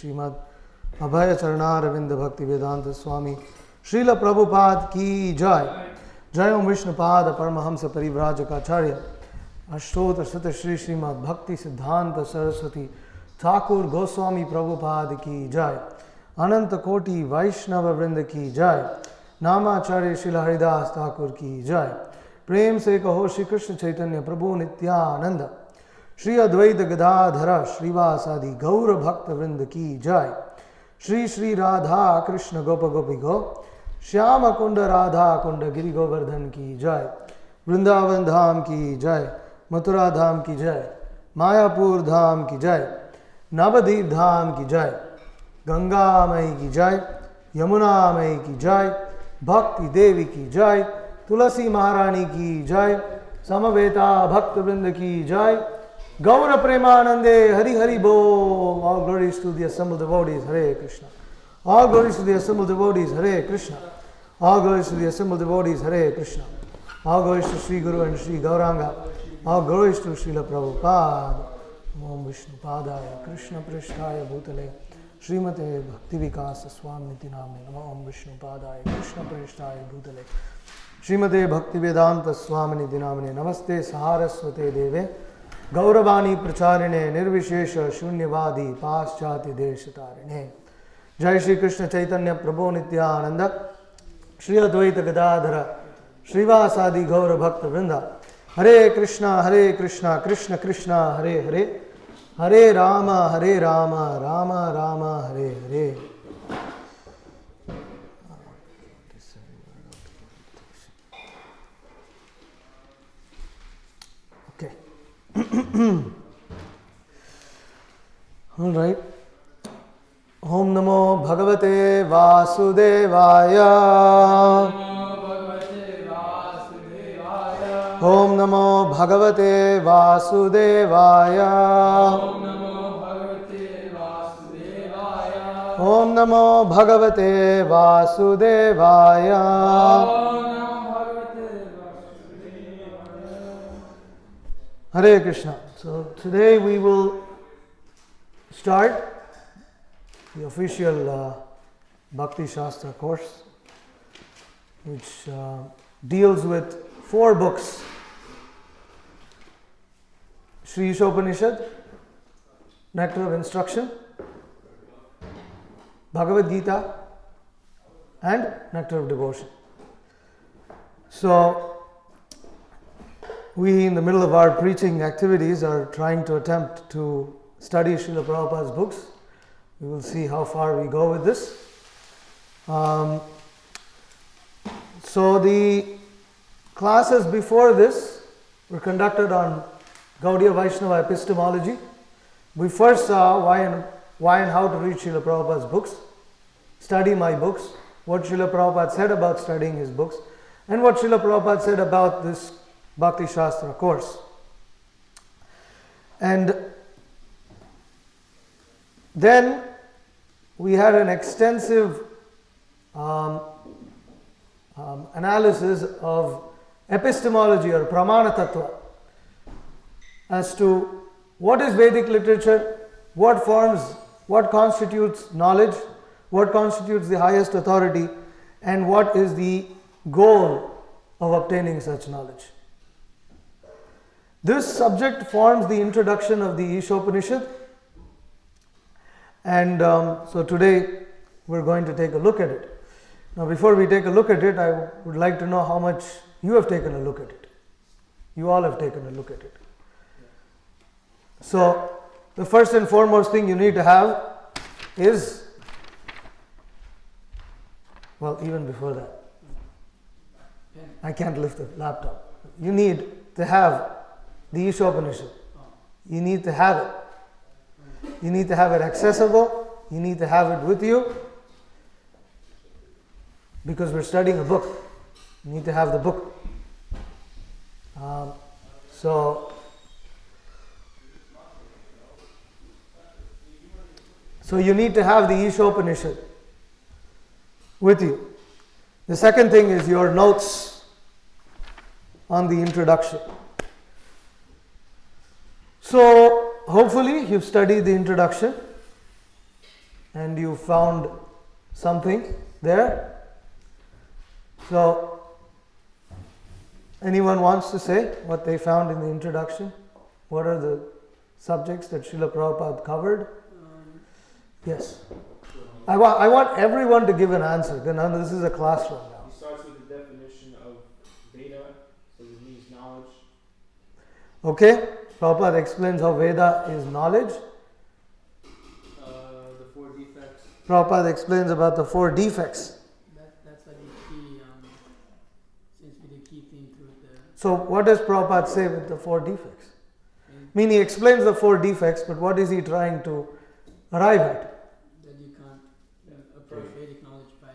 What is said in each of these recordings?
श्रीमद अभय चरणारविंद भक्ति वेदांत स्वामी श्रील प्रभुपाद की जय। जय ओम विष्णुपाद परमहंस परिव्राजकाचार्य अष्टोत्तर शत श्री श्रीमद भक्ति सिद्धांत सरस्वती ठाकुर गोस्वामी प्रभुपाद की जय। अनंत कोटि वैष्णव वृंद की जय। नामाचार्य श्रील हरिदास ठाकुर की जय। प्रेम से कहो श्री कृष्ण चैतन्य प्रभु नित्यानंद श्री अद्वैत गदाधर श्रीवासादि गौर भक्त वृंद की जय। श्री श्री राधा कृष्ण गोप गोपी गो श्याम कुंड राधा कुंड गिरि गोवर्धन की जय। वृंदावन धाम की जय। मथुरा धाम की जय। मायापुर धाम की जय। नवदीप धाम की जय। गंगा मई की जय। यमुना मई की जय। भक्ति देवी की जय। तुलसी महारानी की जय। समवेता भक्त वृंद की जय। Gaura Premanande, Hari Hari Bo. All glories to the assembled devotees, Hare Krishna. All glories to the assembled devotees, Hare Krishna. All glories to the assembled devotees, Hare Krishna. All glories to Sri Guru and Sri Gauranga. All glories to Srila Prabhupada. Om Vishnu Padaya, Krishna Prishtaya Bhutale, Srimate Bhaktivikasa Swami Niti Namne. Om Vishnu Padaya, Krishna Prishtaya Bhutale, Srimate Bhaktivedanta Swami Niti Namne. Namaste Saraswate Deve गौरवाणी प्रचारिणे निर्विशेष शून्यवादी पाश्चात्य देश तारिणे। जय श्री कृष्ण चैतन्य प्रभु नित्यानंद श्री अद्वैत गदाधर श्रीवासादि गौर भक्त वृंद। हरे कृष्णा कृष्ण कृष्ण हरे हरे, हरे Ram Ram Ram Hare Hare. All right. Om Namo Bhagavate Vasudevaya. Om Namo Bhagavate Vasudevaya. Om Namo Bhagavate Vasudevaya. Hare Krishna. So today we will start the official Bhakti Shastra course, which deals with 4 books: Sri Ishopanishad, Nectar of Instruction, Bhagavad Gita, and Nectar of Devotion. So we, in the middle of our preaching activities, are trying to attempt to study Srila Prabhupada's books. We will see how far we go with this. So the classes before this were conducted on Gaudiya Vaishnava epistemology. We first saw why and how to read Srila Prabhupada's books, study my books, what Srila Prabhupada said about studying his books, and what Srila Prabhupada said about this Bhakti Shastra course. And then we had an extensive analysis of epistemology or Pramana Tattva as to what is Vedic literature, what constitutes knowledge, what constitutes the highest authority, and what is the goal of obtaining such knowledge. This subject forms the introduction of the Ishopanishad, and so today we're going to take a look at it. Now, before we take a look at it, I would like to know how much you have taken a look at it. You all have taken a look at it. So, the first and foremost thing you need to have is, well, even before that, I can't lift the laptop. You need to have the Ishopanishad. You need to have it. You need to have it accessible. You need to have it with you. Because we're studying a book. You need to have the book. So you need to have the Ishopanishad with you. The second thing is your notes on the introduction. So hopefully you've studied the introduction. and you found something there. So, anyone wants to say what they found in the introduction? What are the subjects that Srila Prabhupada covered? Yes. I want everyone to give an answer. This is a classroom now. He starts with the definition of Veda, so it means knowledge. Okay. Prabhupada explains how Veda is knowledge. The 4 defects. Prabhupada explains about the 4 defects. That's like the key, seems to be the key theme to it. So what does Prabhupada say with the 4 defects? I mean, he explains the 4 defects, but what is he trying to arrive at? That you can't approach Vedic knowledge by...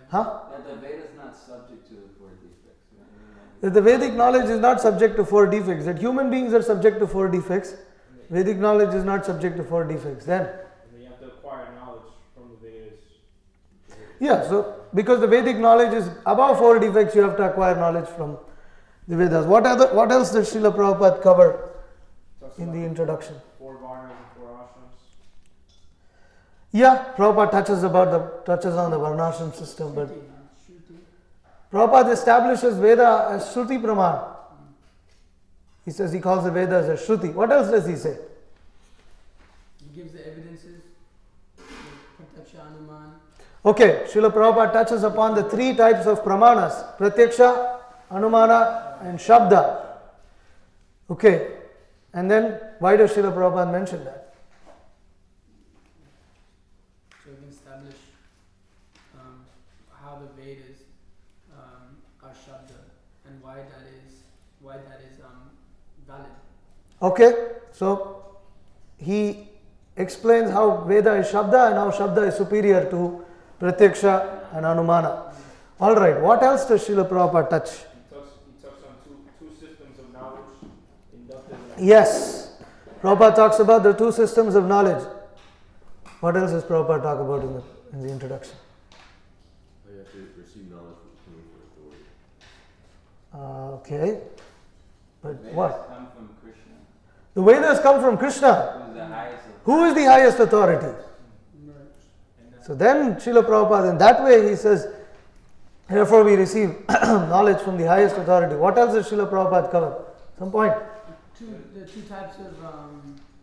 That the Veda is not subject to the 4 defects. Right? That the Vedic knowledge is not subject to 4 defects. That human beings are subject to 4 defects. Vedic knowledge is not subject to 4 defects. Then You have to acquire knowledge from the Vedas. yeah, so because the Vedic knowledge is above 4 defects, you have to acquire knowledge from the Vedas. What else does Srila Prabhupada cover in the introduction? 4 varnas and 4 ashrams. Yeah, Prabhupada touches on the Varnashram system, but Shruti. Prabhupada establishes Veda as Shruti Praman. He says he calls the Vedas as Shruti. What else does he say? He gives the evidences, the Pratyaksha, Anuman. Okay, Srila Prabhupada touches upon the 3 types of pramanas: Pratyaksha, Anumana and Shabda. Okay, and then why does Srila Prabhupada mention that? So we can establish how the Vedas are Shabda and why that is valid. Okay, so he explains how Veda is Shabda and how Shabda is superior to Pratyaksha and Anumana. Alright, what else does Srila Prabhupada touch? He talks on two systems of knowledge, inductive and Yes, Prabhupada talks about the 2 systems of knowledge. What else does Prabhupada talk about in the introduction? You have to receive knowledge from coming from authority. Okay, but Vedas what? come from Krishna, The Vedas come from Krishna. who is the highest of Who is the highest authority? So then Srila Prabhupada, in that way he says, therefore we receive knowledge from the highest authority. What else does Srila Prabhupada cover? Some point? The two types of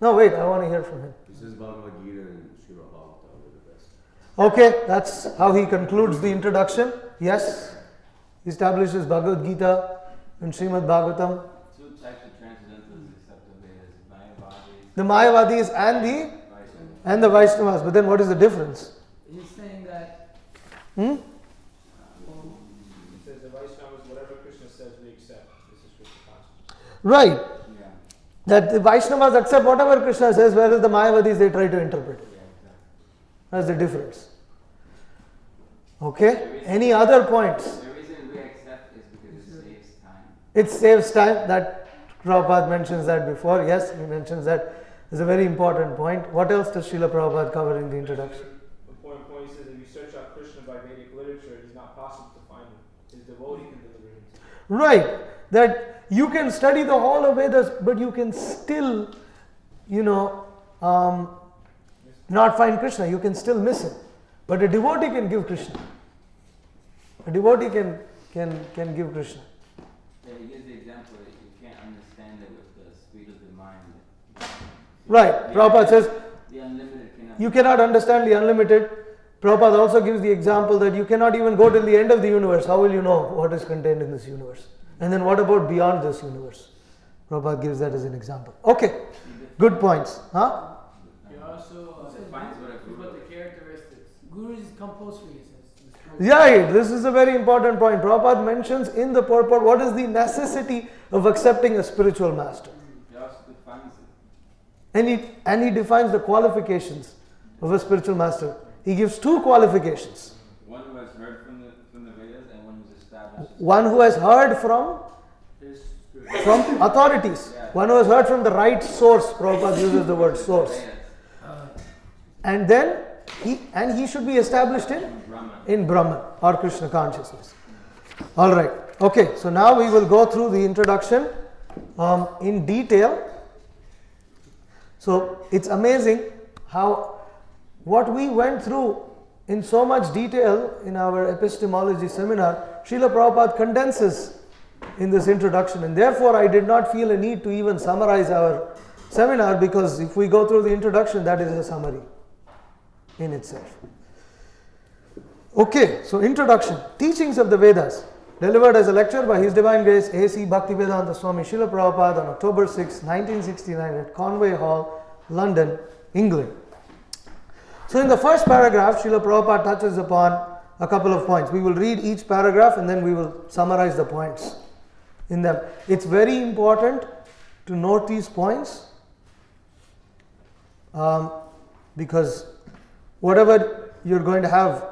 No, wait, I want to hear from him. He says Bhagavad Gita and Srimad Bhagavatam are the best. Okay, that's how he concludes the introduction. Yes, he establishes Bhagavad Gita and Srimad Bhagavatam. 2 types of transcendentals except the Vedas, Mayavadis, The Mayavadis and the Vaishnavas. But then what is the difference? he's saying that Hmm? He says the Vaishnavas, whatever Krishna says, we accept. This is Krishna consciousness. Right. Yeah. That the Vaishnavas accept whatever Krishna says, whereas the Mayavadis they try to interpret. Yeah, exactly. That's the difference. Okay? Any other points? The reason we accept is because it saves time. It saves time. That Prabhupada mentions that before. Yes, he mentions that. It's a very important point. What else does Srila Prabhupada cover in the introduction? Point he says if you search out Krishna by Vedic literature, it is not possible to find him. His devotee can deliver him to you. Right. That you can study the whole of Vedas, but you can still, not find Krishna. You can still miss him. But a devotee can give Krishna. A devotee can give Krishna. Yeah, he gives the example that you can't understand it with the speed of the mind. Right. Prabhupada says, The unlimited cannot. you cannot understand the unlimited. Prabhupada also gives the example that you cannot even go till the end of the universe. How will you know what is contained in this universe? And then what about beyond this universe? Prabhupada gives that as an example. Okay, good points. Huh? you also defines what a guru is. the characteristics. Guru is compulsory, he says. Yeah, this is a very important point. Prabhupada mentions in the purport what is the necessity of accepting a spiritual master. He also defines it. And he defines the qualifications of a spiritual master. He gives 2 qualifications. One who has heard from the Vedas and one who's established. One who has heard from authorities. One who has heard from the right source. Prabhupada uses the word source. Vedas. And then he should be established in Brahman or Krishna consciousness. Alright. Okay, so now we will go through the introduction in detail. So it's amazing how what we went through in so much detail in our epistemology seminar. Srila Prabhupada condenses in this introduction, and therefore I did not feel a need to even summarize our seminar, because if we go through the introduction, that is a summary in itself. Okay, so introduction. Teachings of the Vedas, delivered as a lecture by His Divine Grace A.C. Bhaktivedanta Swami Srila Prabhupada on October 6, 1969 at Conway Hall, London, England. So in the first paragraph, Srila Prabhupada touches upon a couple of points. We will read each paragraph and then we will summarize the points in them. It's very important to note these points because whatever you're going to have,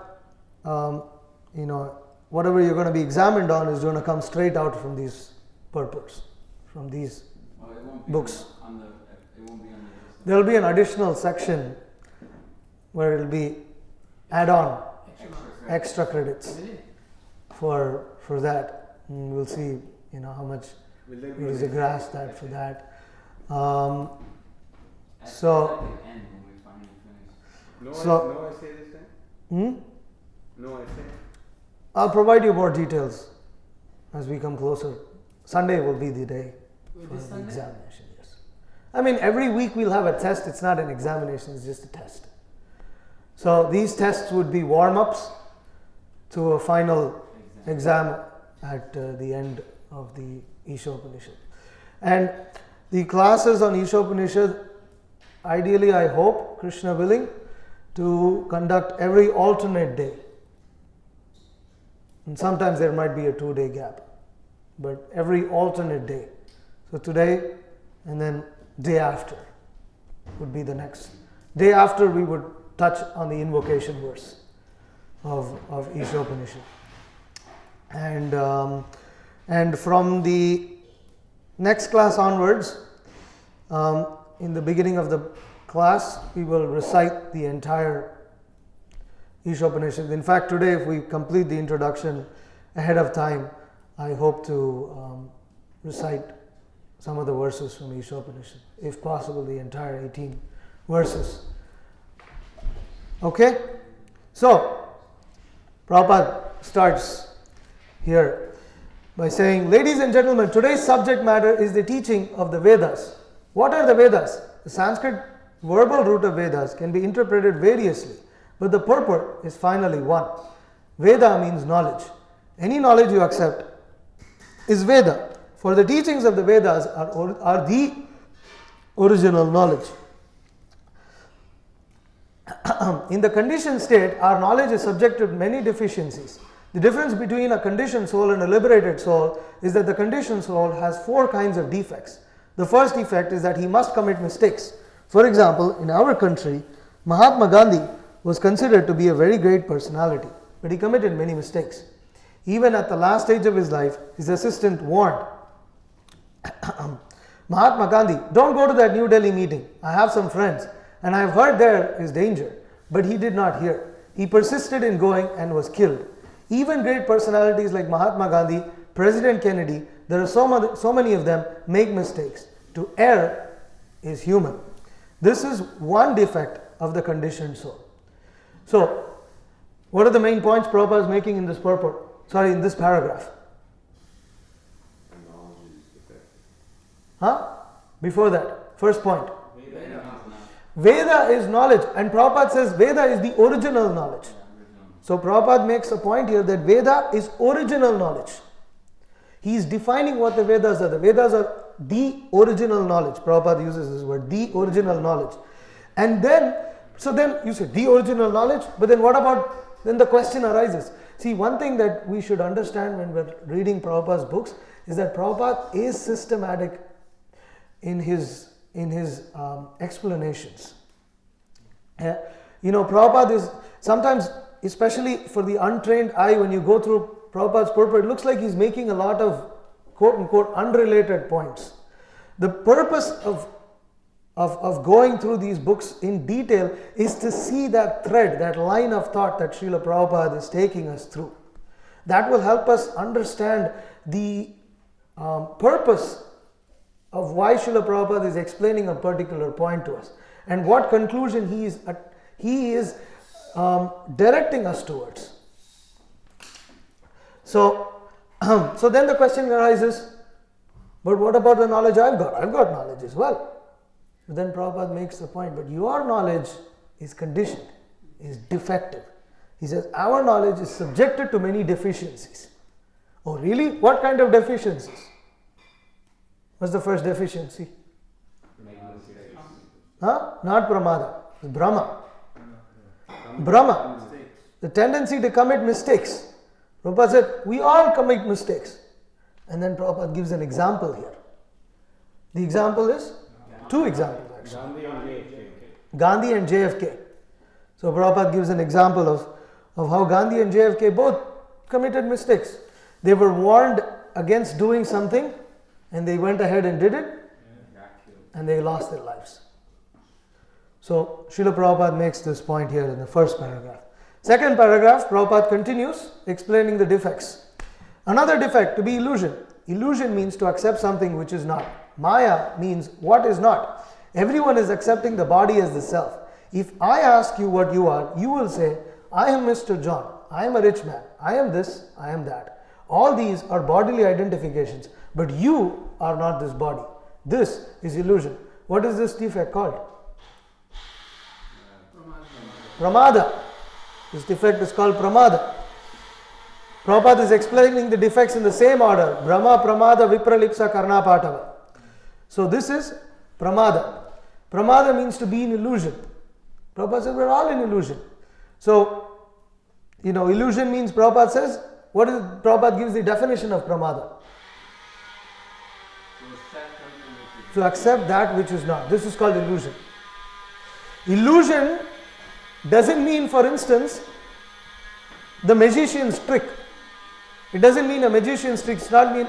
whatever you're going to be examined on is going to come straight out from these purports, from these It won't be books. it won't be on the list. There will be an additional section where it will be add-on extra credits Really? for that. And we'll see, how much Will there it be is a grasp that for that. At So- the end when we finally finish. no, So- no essay this time? Hmm? No essay? I'll provide you more details as we come closer. Sunday will be the day Wait, for this the Sunday? examination. Yes. I mean, every week we'll have a test. It's not an examination. It's just a test. So these tests would be warm-ups to a final exam at the end of the Ishopanishad. And the classes on Ishopanishad, ideally I hope, Krishna willing, to conduct every alternate day. And sometimes there might be a 2-day gap, but every alternate day. So today and then day after would be the next. Day after we would touch on the invocation verse of Ishopanishad. And from the next class onwards, in the beginning of the class, we will recite the entire Ishopanishad. In fact, today, if we complete the introduction ahead of time, I hope to recite some of the verses from Ishopanishad, if possible, the entire 18 verses. Okay? So, Prabhupada starts here by saying, ladies and gentlemen, today's subject matter is the teaching of the Vedas. What are the Vedas? The Sanskrit verbal root of Vedas can be interpreted variously, but the purport is finally one. Veda means knowledge. Any knowledge you accept is Veda. For the teachings of the Vedas are the original knowledge. In the conditioned state, our knowledge is subject to many deficiencies. The difference between a conditioned soul and a liberated soul is that the conditioned soul has 4 kinds of defects. The first defect is that he must commit mistakes. For example, in our country, Mahatma Gandhi was considered to be a very great personality, but he committed many mistakes. Even at the last stage of his life, his assistant warned Mahatma Gandhi, don't go to that New Delhi meeting. I have some friends and I have heard there is danger. But he did not hear. He persisted in going and was killed. Even great personalities like Mahatma Gandhi, President Kennedy, there are so many of them make mistakes. To err is human. This is one defect of the conditioned soul. So, what are the main points Prabhupada is making in this purport? In this paragraph. Knowledge is defective. Huh? Before that, first point. Veda. Veda is knowledge, and Prabhupada says Veda is the original knowledge. So Prabhupada makes a point here that Veda is original knowledge. He is defining what the Vedas are. The Vedas are the original knowledge. Prabhupada uses this word, the original knowledge. And then you say the original knowledge, but then what about, then the question arises. See, one thing that we should understand when we're reading Prabhupada's books is that Prabhupada is systematic in his explanations. Prabhupada is sometimes, especially for the untrained eye, when you go through Prabhupada's purport, it looks like he's making a lot of quote-unquote unrelated points. The purpose of going through these books in detail is to see that thread, that line of thought that Srila Prabhupada is taking us through. That will help us understand the purpose of why Srila Prabhupada is explaining a particular point to us and what conclusion he is directing us towards. So, so then the question arises, but what about the knowledge I've got? I've got knowledge as well. But then Prabhupada makes the point, but your knowledge is conditioned, is defective. He says, our knowledge is subjected to many deficiencies. Oh, really? What kind of deficiencies? What's the first deficiency? Huh? Not pramada, it's Brahma. Brahma, the tendency to commit mistakes. Prabhupada said, we all commit mistakes. And then Prabhupada gives an example here. The example is? Two examples actually. Gandhi and JFK. So Prabhupada gives an example of how Gandhi and JFK both committed mistakes. They were warned against doing something and they went ahead and did it and they lost their lives. So Srila Prabhupada makes this point here in the first paragraph. Second paragraph, Prabhupada continues explaining the defects. Another defect, to be illusion. Illusion means to accept something which is not. Maya means what is not. Everyone is accepting the body as the self. If I ask you what you are, you will say, I am Mr. John, I am a rich man, I am this, I am that. All these are bodily identifications, but you are not this body. This is illusion. What is this defect called? Pramada. This defect is called pramada. Prabhupada is explaining the defects in the same order. Brahma, pramada, vipralipsa, karna, patava. So this is pramada. Pramada means to be in illusion. Prabhupada says we're all in illusion. So, illusion means, Prabhupada says, Prabhupada gives the definition of pramada. To accept that which is not. This is called illusion. Illusion doesn't mean, for instance, the magician's trick. It doesn't mean a magician's trick.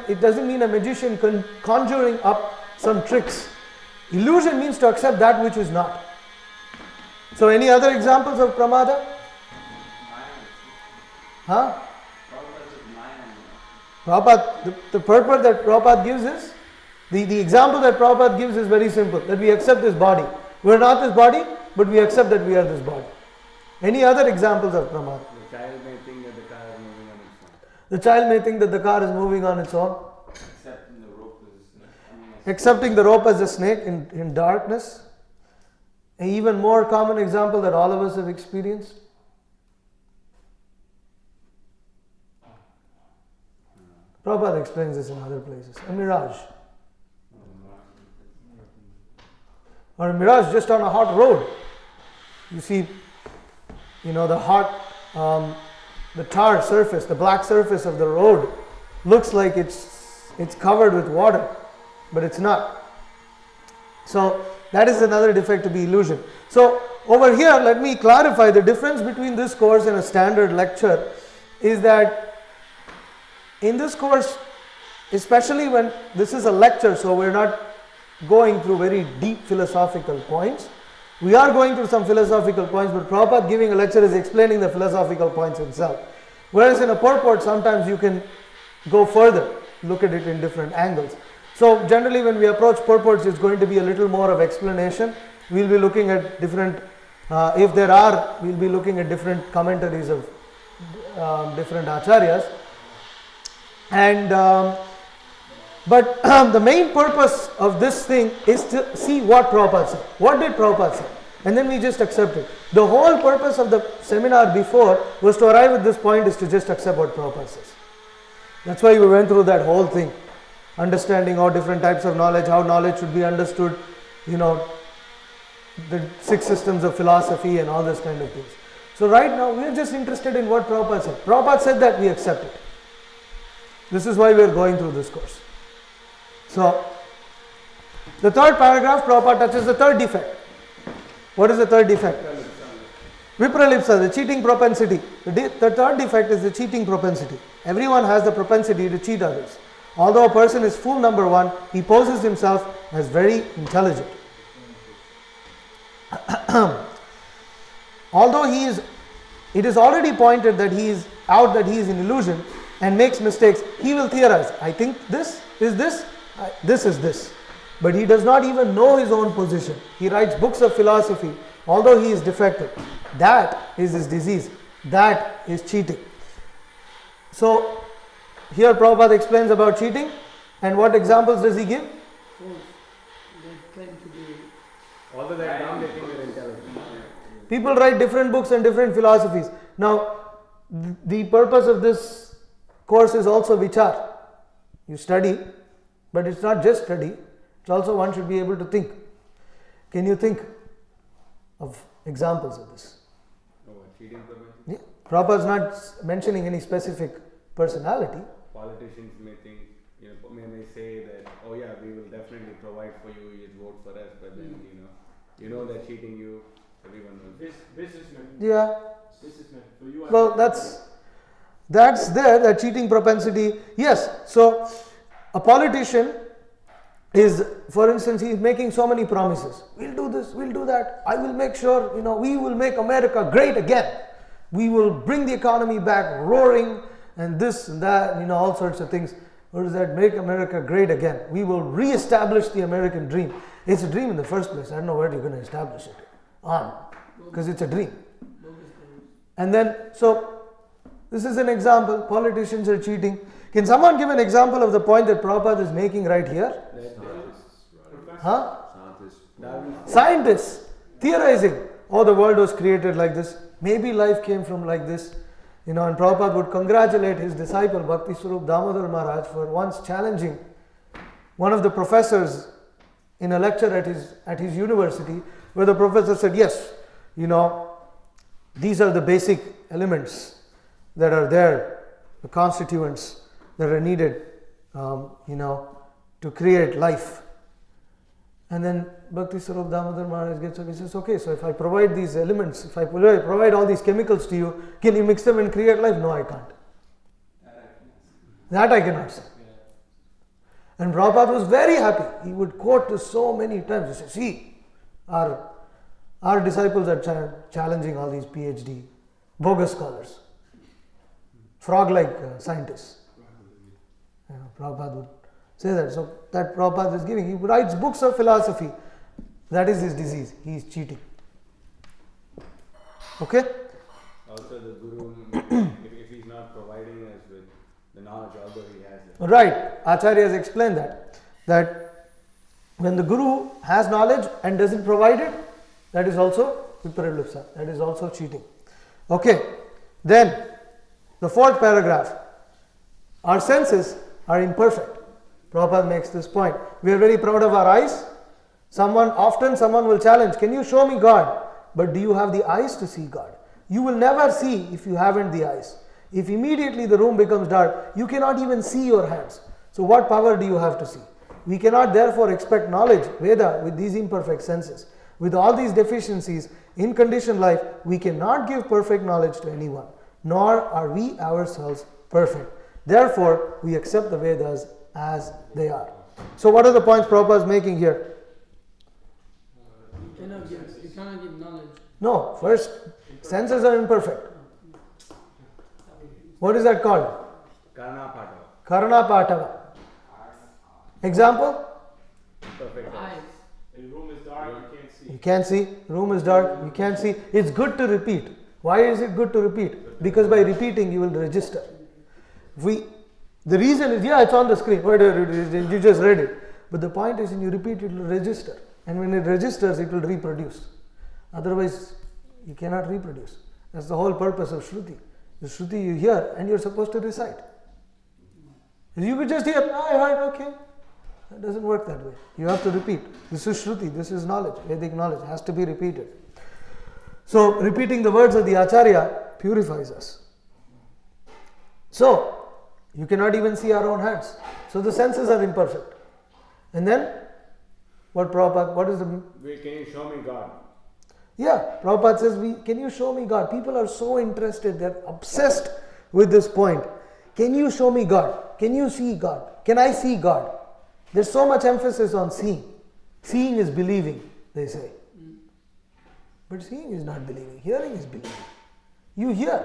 It doesn't mean a magician conjuring up some tricks. Illusion means to accept that which is not. So any other examples of pramada? Huh? Prabhupada, the purport that Prabhupada gives is, the example that Prabhupada gives is very simple, that we accept this body. We are not this body, but we accept that we are this body. Any other examples of pramada? The child may think that the car is moving on its own. The child may think that the car is moving on its own. Accepting the rope as a snake in darkness. An even more common example that all of us have experienced. Prabhupada explains this in other places. A mirage. Or a mirage just on a hot road. You see, the hot, the tar surface, the black surface of the road looks like it's covered with water, but it's not. So that is another defect, to be illusion. So over here, let me clarify the difference between this course and a standard lecture is that in this course, especially when this is a lecture, so we're not going through very deep philosophical points. We are going through some philosophical points, but Prabhupada giving a lecture is explaining the philosophical points himself. Whereas in a purport, sometimes you can go further, look at it in different angles. So generally when we approach purports, it's going to be a little more of explanation. We'll be looking at different, if there are, we'll be looking at different commentaries of different acharyas. And but the main purpose of this thing is to see what Prabhupada said. What did Prabhupada say? And then we just accept it. The whole purpose of the seminar before was to arrive at this point is to just accept what Prabhupada says. That's why we went through that whole thing. Understanding all different types of knowledge, how knowledge should be understood, the 6 systems of philosophy and all this kind of things. So right now we are just interested in what Prabhupada said. Prabhupada said that, we accept it. This is why we are going through this course. So, the third paragraph, Prabhupada touches the third defect. What is the third defect? Vipralipsa, the cheating propensity. The third defect is the cheating propensity. Everyone has the propensity to cheat others. Although a person is fool number 1, he poses himself as very intelligent. Although it is already pointed that he is out, that he is in illusion and makes mistakes, he will theorize. I think this is this. This is this. But he does not even know his own position. He writes books of philosophy, although he is defective. That is his disease. That is cheating. So here Prabhupada explains about cheating, and what examples does he give? False. They claim to be. Although they're dumb, they think they're intelligent. People write different books and different philosophies. Now, the purpose of this course is also vichar. You study, but it's not just study, it's also one should be able to think. Can you think of examples of this? Oh, what, cheating prevention? Yeah. Prabhupada is not mentioning any specific personality. Politicians may think, may say that, oh yeah, we will definitely provide for you, you just vote for us, but then, you know they're cheating you, everyone knows. Businessmen. Yeah. Businessmen. For you, Well, that's there, that cheating propensity. Yes. So a politician is, for instance, he is making so many promises. We'll do this, we'll do that. I will make sure, we will make America great again. We will bring the economy back roaring and this and that, all sorts of things. What is that? Make America great again. We will re-establish the American dream. It's a dream in the first place. I don't know where you're going to establish it on, because it's a dream. And then, so this is an example. Politicians are cheating. Can someone give an example of the point that Prabhupada is making right here? Huh? Scientists theorizing, oh, the world was created like this. Maybe life came from like this. And Prabhupada would congratulate his disciple Bhakti Swarup Damodar Maharaj for once challenging one of the professors in a lecture at his university, where the professor said, yes, these are the basic elements that are there, the constituents that are needed, to create life. And then Bhakti Swarup Damodar Maharaj gets up, he says, okay, so if I provide these elements, if I provide all these chemicals to you, can you mix them and create life? No, I can't. That I cannot say. And Prabhupada was very happy. He would quote this so many times. He said, see, our disciples are challenging all these PhD, bogus scholars, frog-like scientists. Prabhupada would say that. So that Prabhupada is giving. He writes books of philosophy. That is his disease. He is cheating. Okay? Also the Guru, if he's not providing us with the knowledge, although he has it. Right. Acharya has explained that when the Guru has knowledge and doesn't provide it, that is also viparalipsa. That is also cheating. Okay. Then, the fourth paragraph. Our senses are imperfect. Prabhupada makes this point. We are very proud of our eyes. Someone will challenge, can you show me God? But do you have the eyes to see God? You will never see if you haven't the eyes. If immediately the room becomes dark, you cannot even see your hands. So what power do you have to see? We cannot therefore expect knowledge, Veda, with these imperfect senses. With all these deficiencies, in conditioned life, we cannot give perfect knowledge to anyone, nor are we ourselves perfect. Therefore, we accept the Vedas as they are. So what are the points Prabhupada is making here? You cannot give knowledge. No, first, senses are imperfect. What is that called? Karna Patava. Karna Patava. Example? Perfect. Eyes. The room is dark, you can't see. You can't see. Room is dark. You can't see. It's good to repeat. Why is it good to repeat? Because by repeating you will register. The reason is, it's on the screen. You just read it. But the point is, when you repeat, it will register. And when it registers, it will reproduce. Otherwise, you cannot reproduce. That's the whole purpose of Shruti. The Shruti you hear and you're supposed to recite. You could just hear, I heard, okay. It doesn't work that way. You have to repeat. This is Shruti, this is knowledge. Vedic knowledge has to be repeated. So, repeating the words of the Acharya purifies us. So, you cannot even see our own hands. So, the senses are imperfect. And then, what is the... Can you show me God? Yeah, Prabhupada says, can you show me God? People are so interested, they're obsessed with this point. Can you show me God? Can you see God? Can I see God? There's so much emphasis on seeing. Seeing is believing, they say. But seeing is not believing. Hearing is believing. You hear.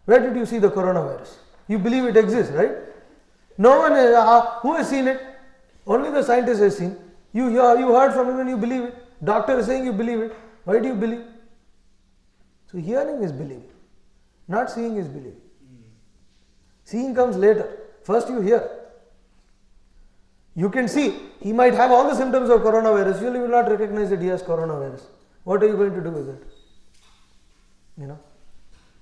Where did you see the coronavirus? You believe it exists, right? No one who has seen it? Only the scientist has seen. You heard from him and you believe it. Doctor is saying you believe it. Why do you believe? So hearing is believing. Not seeing is believing. Seeing comes later. First you hear. You can see, he might have all the symptoms of coronavirus, you will not recognize that he has coronavirus. What are you going to do with it? You know.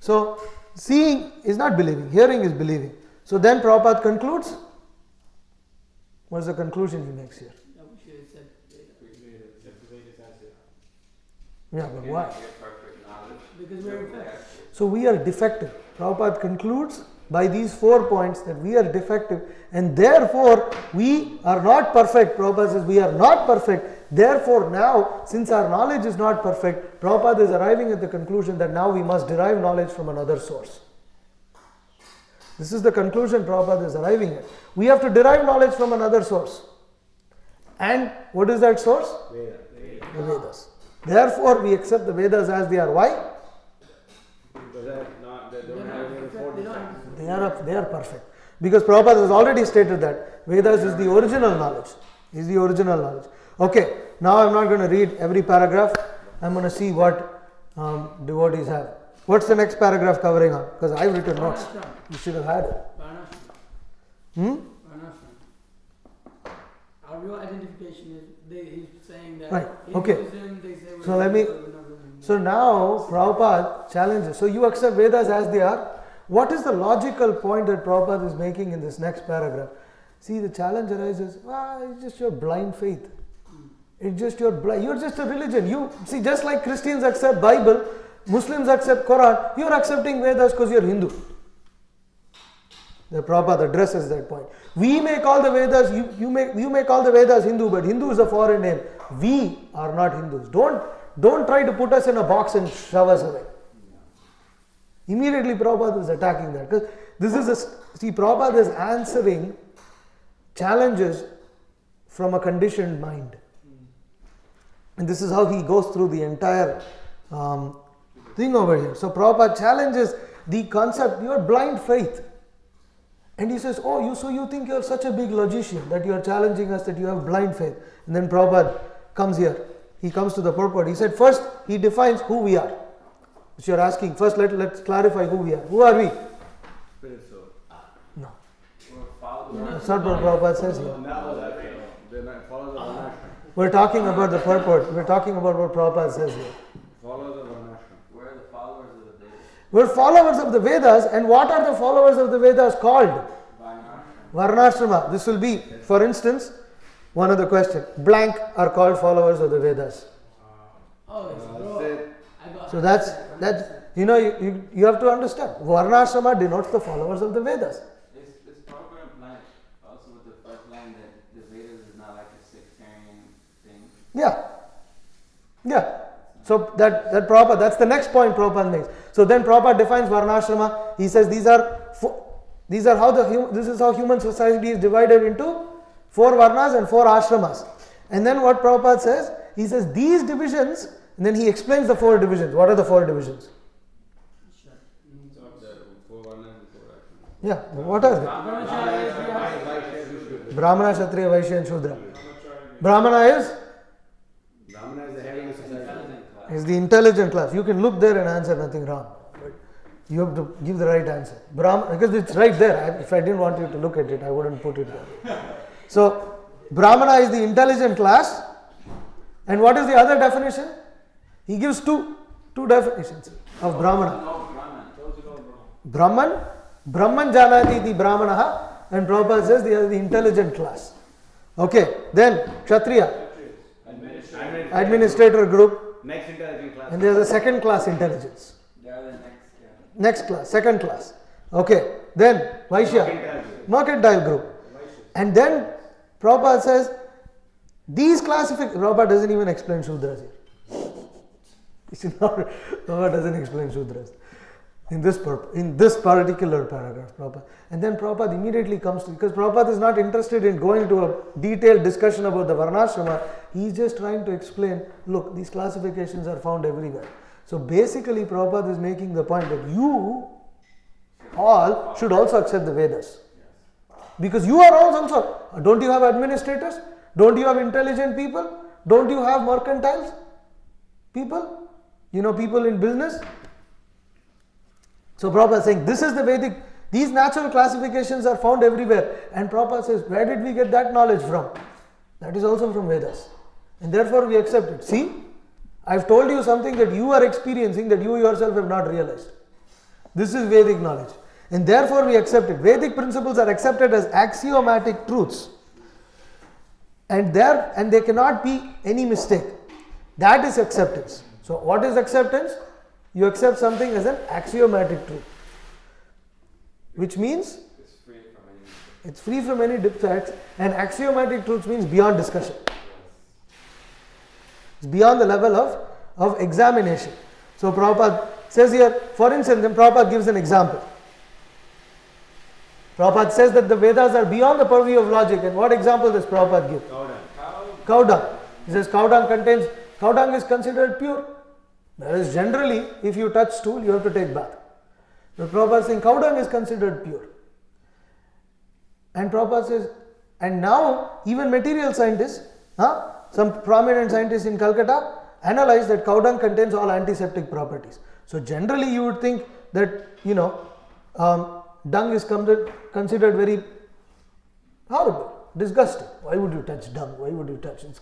So, seeing is not believing, hearing is believing. So then Prabhupada concludes. What is the conclusion he makes here? That we should have said Yeah, but why? Perfect knowledge. because we're infected. So we are defective. Prabhupada concludes by these 4 points that we are defective and therefore we are not perfect. Prabhupada says we are not perfect. Therefore now, since our knowledge is not perfect, Prabhupada is arriving at the conclusion that now we must derive knowledge from another source. This is the conclusion Prabhupada is arriving at. We have to derive knowledge from another source. And what is that source? The Vedas. Therefore we accept the Vedas as they are. Why? Because they don't have any report. They are perfect. Because Prabhupada has already stated that Vedas is the original knowledge. Is the original knowledge. Okay, now I'm not going to read every paragraph. I'm going to see what devotees have. What's the next paragraph covering on? Because I've written notes. You should have had it. Varnashram. Our real identification is he's saying that Right, okay. Hinduism, they say we're So let me- we're not really- So now Prabhupada challenges. So you accept Vedas as they are. What is the logical point that Prabhupada is making in this next paragraph? See, the challenge arises, it's just your blind faith. It's just your blind, you're just a religion. You see, just like Christians accept Bible, Muslims accept Quran, you're accepting Vedas because you're Hindu. The Prabhupada addresses that point. We may call the Vedas, you may call the Vedas Hindu, but Hindu is a foreign name. We are not Hindus. Don't try to put us in a box and shove us away. Immediately Prabhupada is attacking that. Because Prabhupada is answering challenges from a conditioned mind. And this is how he goes through the entire thing over here. So Prabhupada challenges the concept, your blind faith. And he says, so you think you're such a big logician that you're challenging us that you have blind faith. And then Prabhupada comes here. He comes to the purport. He said, first he defines who we are. Which you're asking. First let's clarify who we are. Who are we? Spirit soul. No. We're followers. That's not what Prabhupada says here. They're not followers of Varnashram. We're talking about the purport. We're talking about what Prabhupada says here. Followers of Varnashram. We're the followers of the Vedas. We're followers of the Vedas, and what are the followers of the Vedas called? Varnashram. Varnashrama. This will be, for instance, one of the questions. Blank are called followers of the Vedas. It's bro. I got So that's you have to understand. Varnashrama denotes the followers of the Vedas. Is Prabhupada implying also with the first line that the Vedas is not like a sectarian thing? Yeah. So that's the next point Prabhupada makes. So then Prabhupada defines Varnashrama. He says this is how human society is divided into 4 Varnas and 4 Ashramas. And then what Prabhupada says, he says these divisions, and then he explains the 4 divisions. What are the 4 divisions? The 4 Varnas and 4 Ashrams. Yeah, what are they? Brahmana, Kshatriya, Vaishya and Shudra. Brahmana is Brahmana is the head of the society. the intelligent class. You can look there and answer nothing wrong. But you have to give the right answer. Because it's right there. If I didn't want you to look at it, I wouldn't put it there. So, Brahmana is the intelligent class. And what is the other definition? He gives two definitions of Brahmana. Brahman janati iti Brahmanaha, and Prabhupada says they are the intelligent class. Okay, then Kshatriya, administrator group, Next intelligent class. and there is a second class intelligence. They are the next. Next class, second class. Okay, then Vaishya, mercantile group. And then Prabhupada says, these classifications, Prabhupada doesn't even explain Shudras here. Prabhupada doesn't explain Shudras in this particular paragraph. Prabhupada. And then Prabhupada immediately comes to, because Prabhupada is not interested in going to a detailed discussion about the Varnashrama, he is just trying to explain, look, these classifications are found everywhere. So basically Prabhupada is making the point that you all should also accept the Vedas. Because you are also, don't you have administrators? Don't you have intelligent people? Don't you have mercantiles people? People in business? So Prabhupada is saying this is the Vedic, these natural classifications are found everywhere. And Prabhupada says, where did we get that knowledge from? That is also from Vedas. And therefore we accept it. See, I've told you something that you are experiencing that you yourself have not realized. This is Vedic knowledge. And therefore we accept it. Vedic principles are accepted as axiomatic truths. And there cannot be any mistake. That is acceptance. So what is acceptance? You accept something as an axiomatic truth. Which means it's free from any defects, and axiomatic truth means beyond discussion. It's beyond the level of examination. So Prabhupada says here, for instance, then Prabhupada gives an example. Prabhupada says that the Vedas are beyond the purview of logic. And what example does Prabhupada give? Cow dung. He says cow dung is considered pure. Whereas generally, if you touch stool, you have to take bath. But Prabhupada is saying cow dung is considered pure. And Prabhupada says, and now even material scientists, some prominent scientists in Calcutta analyze that cow dung contains all antiseptic properties. So generally you would think that, dung is considered very horrible, disgusting. Why would you touch dung? Why would you touch it? It's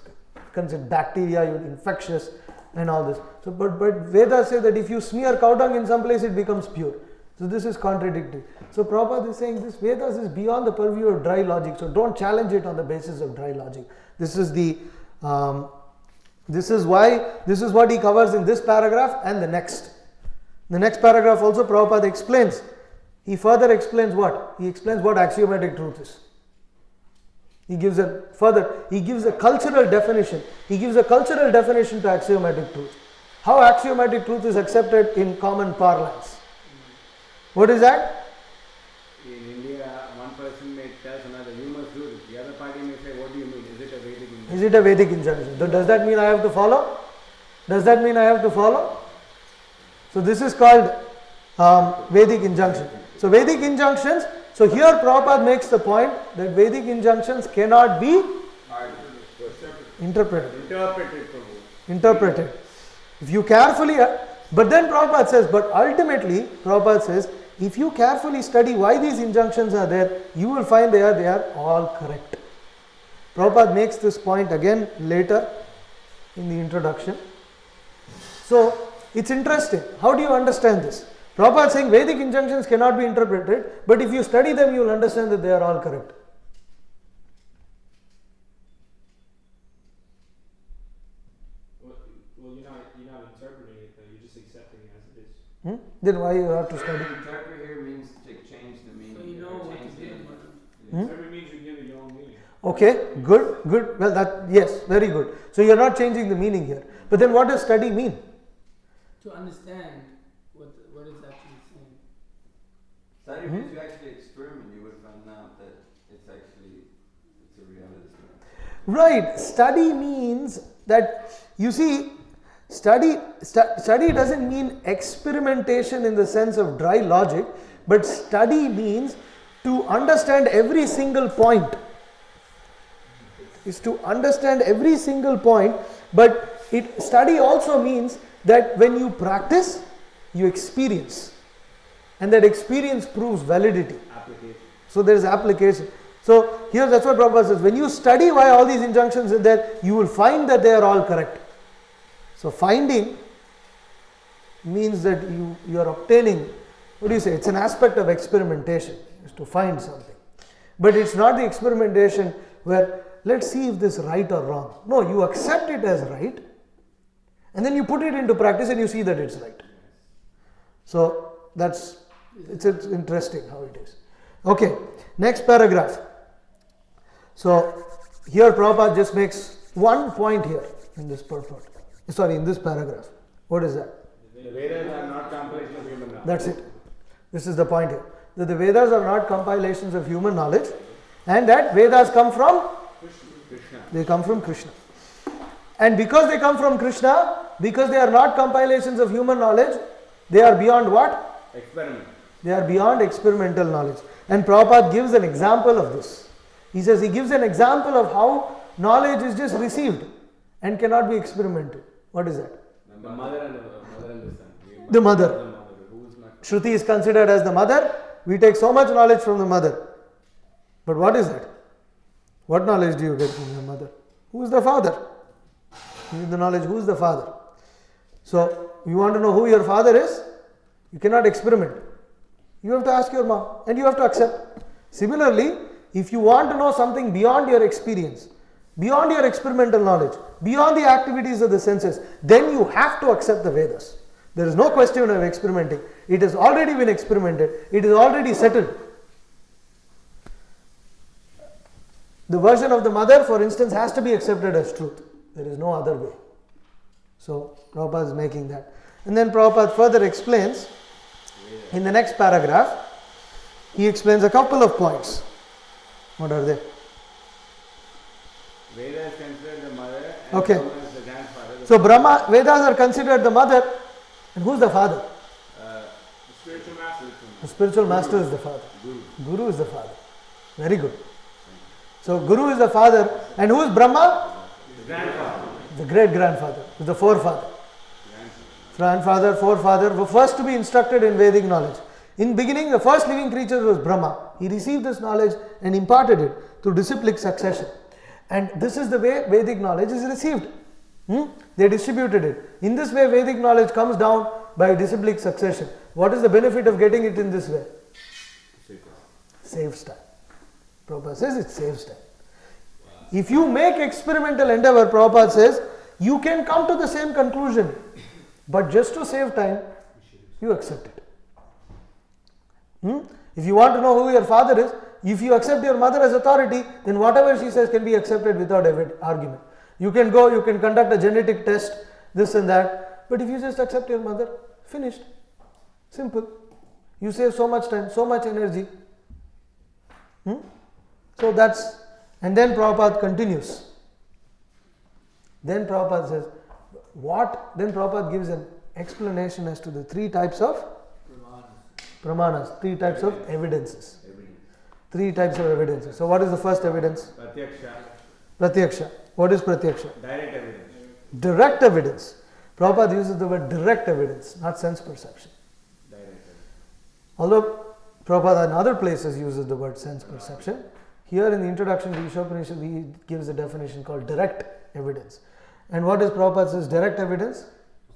considered bacteria, infectious and all this. So, but Vedas say that if you smear cow dung in some place, it becomes pure. So this is contradictory. So Prabhupada is saying this Vedas is beyond the purview of dry logic. So don't challenge it on the basis of dry logic. This is what he covers in this paragraph and the next. The next paragraph also Prabhupada explains. He further explains what? He explains what axiomatic truth is. He gives a cultural definition. He gives a cultural definition to axiomatic truth. How axiomatic truth is accepted in common parlance. What is that? In India, one person may tell another, you must do this. The other party may say, what do you mean? Is it a Vedic injunction? Is it a Vedic injunction? Does that mean I have to follow? Does that mean I have to follow? So this is called Vedic injunction. So Vedic injunctions, so here Prabhupada makes the point that Vedic injunctions cannot be interpreted. If you carefully, but then Prabhupada says, but ultimately Prabhupada says, if you carefully study why these injunctions are there, you will find they are all correct. Prabhupada makes this point again later in the introduction. So it's interesting. How do you understand this? Prabhupada is saying Vedic injunctions cannot be interpreted, but if you study them, you will understand that they are all correct. Well, you're not interpreting it, though. You're just accepting it as it is. Then why you have to study? Interpret here means to change the meaning. So you know or what change to the do. ending. Interpret means you give it your own meaning. Okay, good. Well, yes, very good. So you're not changing the meaning here. But then what does study mean? To understand what is actually saying. Study means you actually experiment, you would find out that it's a reality. Right. Study means that, you see, study doesn't mean experimentation in the sense of dry logic, but study means to understand every single point. Is to understand every single point, but study also means that when you practice, you experience, and that experience proves validity. Application. So there is application. So here that's what Prabhupada says, when you study why all these injunctions are there, you will find that they are all correct. So finding means that you are obtaining, what do you say, it's an aspect of experimentation, is to find something. But it's not the experimentation where let's see if this is right or wrong. No, you accept it as right, and then you put it into practice and you see that it's right. So it's interesting how it is. Okay, next paragraph. So here Prabhupada just makes one point here in this purport. In this paragraph. What is that? The Vedas are not compilation of human knowledge. That's it. This is the point here. That the Vedas are not compilations of human knowledge, and that Vedas come from Krishna. They come from Krishna. And because they come from Krishna, because they are not compilations of human knowledge, they are beyond what? Experiment. They are beyond experimental knowledge. And Prabhupada gives an example of this. He says he gives an example of how knowledge is just received and cannot be experimented. What is that? The mother and the son. The mother. Who is not Shruti is considered as the mother. We take so much knowledge from the mother. But what is that? What knowledge do you get from your mother? Who is the father? You need the knowledge, who is the father? So, you want to know who your father is? You cannot experiment. You have to ask your mom and you have to accept. Similarly, if you want to know something beyond your experience, beyond your experimental knowledge, beyond the activities of the senses, then you have to accept the Vedas. There is no question of experimenting. It has already been experimented. It is already settled. The version of the mother, for instance, has to be accepted as truth. There is no other way. So, Prabhupada is making that. And then Prabhupada further explains, in the next paragraph, he explains a couple of points. What are they? Veda is considered the mother and Okay. Brahma is the grandfather. So, Brahma, Vedas are considered the mother, and who's the father? The spiritual master. The spiritual master is the father. Guru is the father. Very good. So, Guru is the father, and who is Brahma? The grandfather. The great grandfather, the forefather. Grandfather, forefather were first to be instructed in Vedic knowledge. In beginning, the first living creature was Brahma. He received this knowledge and imparted it through disciplic succession. And this is the way Vedic knowledge is received. They distributed it. In this way, Vedic knowledge comes down by disciplic succession. What is the benefit of getting it in this way? Saves time. Prabhupada says it saves time. If you make experimental endeavor, Prabhupada says, you can come to the same conclusion. But just to save time, you accept it. If you want to know who your father is, if you accept your mother as authority, then whatever she says can be accepted without argument. You can go, you can conduct a genetic test, this and that. But if you just accept your mother, finished. Simple. You save so much time, so much energy. So that's, and then Prabhupada continues. Then Prabhupada says, what? Then Prabhupada gives an explanation as to the three types of pramanas, three types of evidences. Three types of evidences. So what is the first evidence? Pratyaksha. Pratyaksha. What is Pratyaksha? Direct evidence. Direct evidence. Prabhupada uses the word direct evidence, not sense perception. Direct evidence. Although Prabhupada in other places uses the word sense perception, here in the introduction to Ishopanishad he gives a definition called direct evidence. And what is Prabhupada says direct evidence?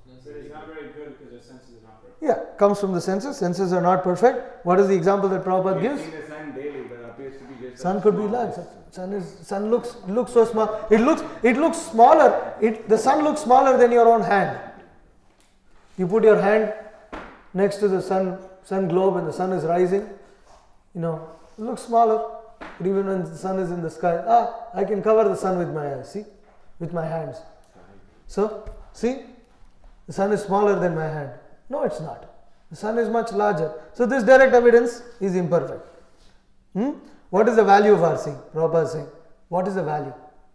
But it's not very good because the senses are not perfect. Yeah, comes from the senses. Senses are not perfect. What is the example that Prabhupada We have gives? seen the sun daily, but appears to be just Sun a could be small- large. Sun looks so small. It looks smaller. The sun looks smaller than your own hand. You put your hand next to the sun globe and the sun is rising. It looks smaller. But even when the sun is in the sky, I can cover the sun with my eyes. See, with my hands. So, see, the sun is smaller than my hand. No, it's not. The sun is much larger. So this direct evidence is imperfect. What is the value of our seeing? Prabhupada is saying, what is the value?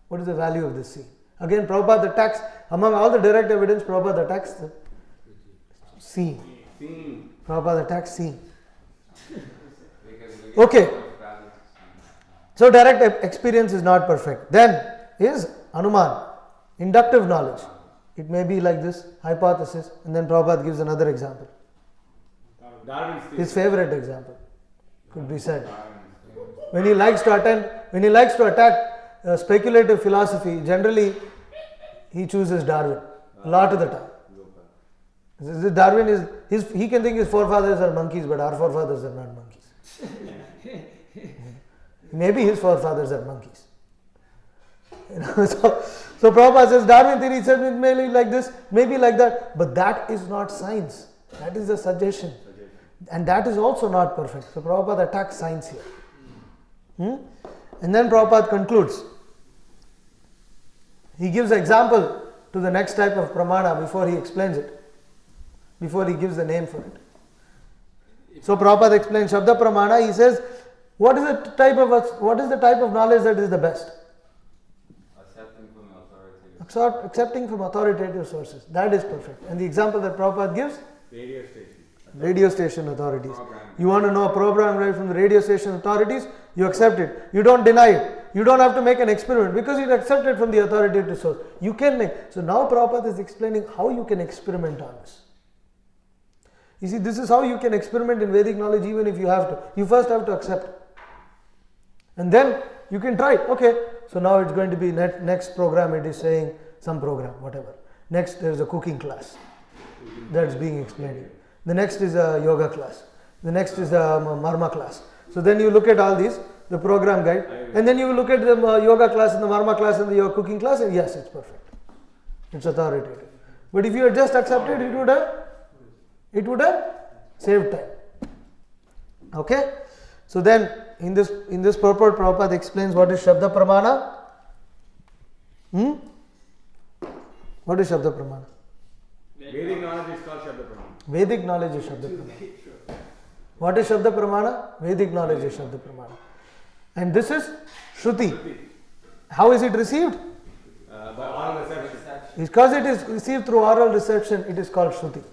What is the value of this seeing? Again, Prabhupada attacks, among all the direct evidence, Prabhupada attacks the seeing. Seeing. Prabhupada attacks seeing. Because we get Okay. so much balance. So direct experience is not perfect. Then is Anuman, inductive knowledge. It may be like this, hypothesis, and then Prabhupada gives another example. Darwin's theory. His favorite example could be said. When he likes to attack speculative philosophy, generally he chooses Darwin a lot of the time. Darwin he can think his forefathers are monkeys, but our forefathers are not monkeys. Maybe his forefathers are monkeys. So Prabhupada says Darwin theory said it may be like this, maybe like that, but that is not science. That is a suggestion. And that is also not perfect. So Prabhupada attacks science here. And then Prabhupada concludes. He gives an example to the next type of pramana before he explains it. Before he gives the name for it. So Prabhupada explains Shabda Pramana. He says, what is the type of knowledge that is the best? Accepting from authority. Accepting from authoritative sources. That is perfect. And the example that Prabhupada gives? Radio station. Radio station authorities. Program. You want to know a program right from the radio station authorities? You accept it. You don't deny it. You don't have to make an experiment because you accept it from the authoritative source. You can make. So now Prabhupada is explaining how you can experiment on this. You see, this is how you can experiment in Vedic knowledge even if you have to. You first have to accept. And then you can try. Okay, so now it's going to be next program, it is saying some program, whatever. Next there is a cooking class that's being explained here. The next is a yoga class. The next is a marma class. So then you look at all these, the program guide, and then you will look at the yoga class and the marma class and the yoga cooking class, and yes, it's perfect. It's authoritative. But if you had just accepted, it would have saved time. Okay? So then in this purport, Prabhupada explains what is Shabda Pramana. What is Shabda Pramana? Vedic knowledge is called Shabda Pramana. Vedic knowledge is Shabda Pramana. What is Shabda Pramana? Vedic knowledge is Shabda Pramana. And this is Shruti. How is it received? By oral reception. Because it is received through oral reception, it is called Shruti.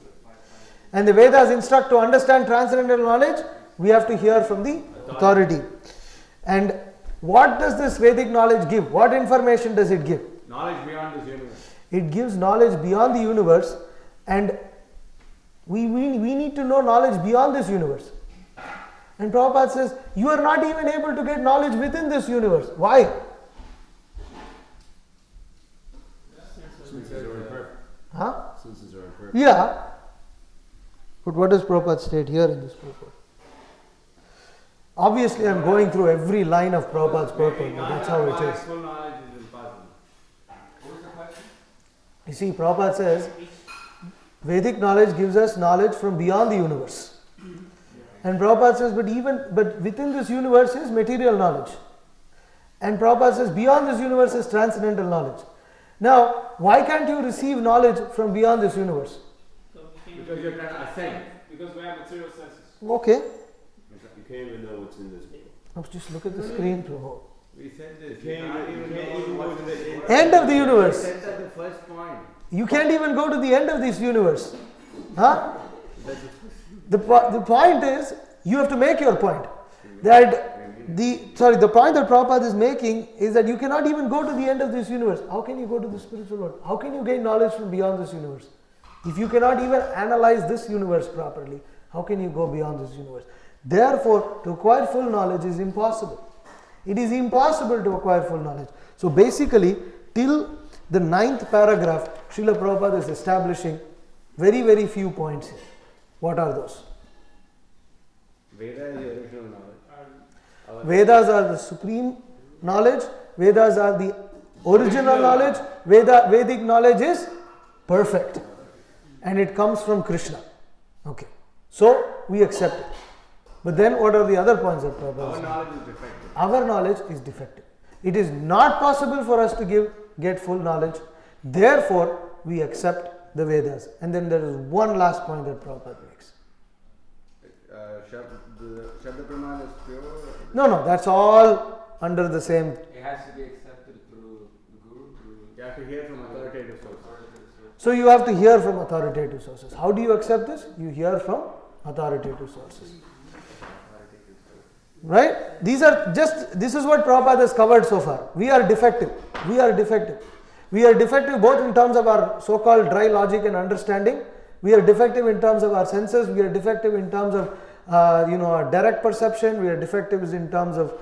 And the Vedas instruct to understand transcendental knowledge, we have to hear from the authority. And what does this Vedic knowledge give? What information does it give? Knowledge beyond this universe. It gives knowledge beyond the universe, and we need to know knowledge beyond this universe. And Prabhupada says, you are not even able to get knowledge within this universe. Why? Senses are imperfect. Huh? Senses are imperfect. Yeah. But what does Prabhupada state here in this purport? Obviously, I am going through every line of Prabhupada's purport, but that's how it is. Full knowledge is impossible. What was the question? You see, Prabhupada says, Vedic knowledge gives us knowledge from beyond the universe. And Prabhupada says, but within this universe is material knowledge. And Prabhupada says, beyond this universe is transcendental knowledge. Now, why can't you receive knowledge from beyond this universe? So we can Because you're trying to ascend. Because we have material senses. Okay. You can't even know what's in this book. Now just look at the screen, Prabhu. We said this. You can't even go to the End of the universe. We said that the first point. You can't even go to the end of this universe. Huh? The point is, you have to make your point. That the point that Prabhupada is making is that you cannot even go to the end of this universe. How can you go to the spiritual world? How can you gain knowledge from beyond this universe? If you cannot even analyze this universe properly, how can you go beyond this universe? Therefore, to acquire full knowledge is impossible. It is impossible to acquire full knowledge. So basically, till the 9th paragraph, Srila Prabhupada is establishing very, very few points here. What are those? Veda is the original knowledge. Vedas are the supreme knowledge. Vedas are the original knowledge. Vedic knowledge is perfect. And it comes from Krishna. Okay. So, we accept it. But then what are the other points that Prabhupada Our said? knowledge is defective. Our knowledge is defective. It is not possible for us to get full knowledge. Therefore, we accept the Vedas. And then there is one last point that Prabhupada makes. Shabda Pramana is pure. No, that's all under the same. It has to be accepted through the Guru, through You have to hear from authoritative sources. So you have to hear from authoritative sources. How do you accept this? You hear from authoritative sources. Right? This is what Prabhupada has covered so far. We are defective. We are defective both in terms of our so-called dry logic and understanding. We are defective in terms of our senses. We are defective in terms of our direct perception. We are defective in terms of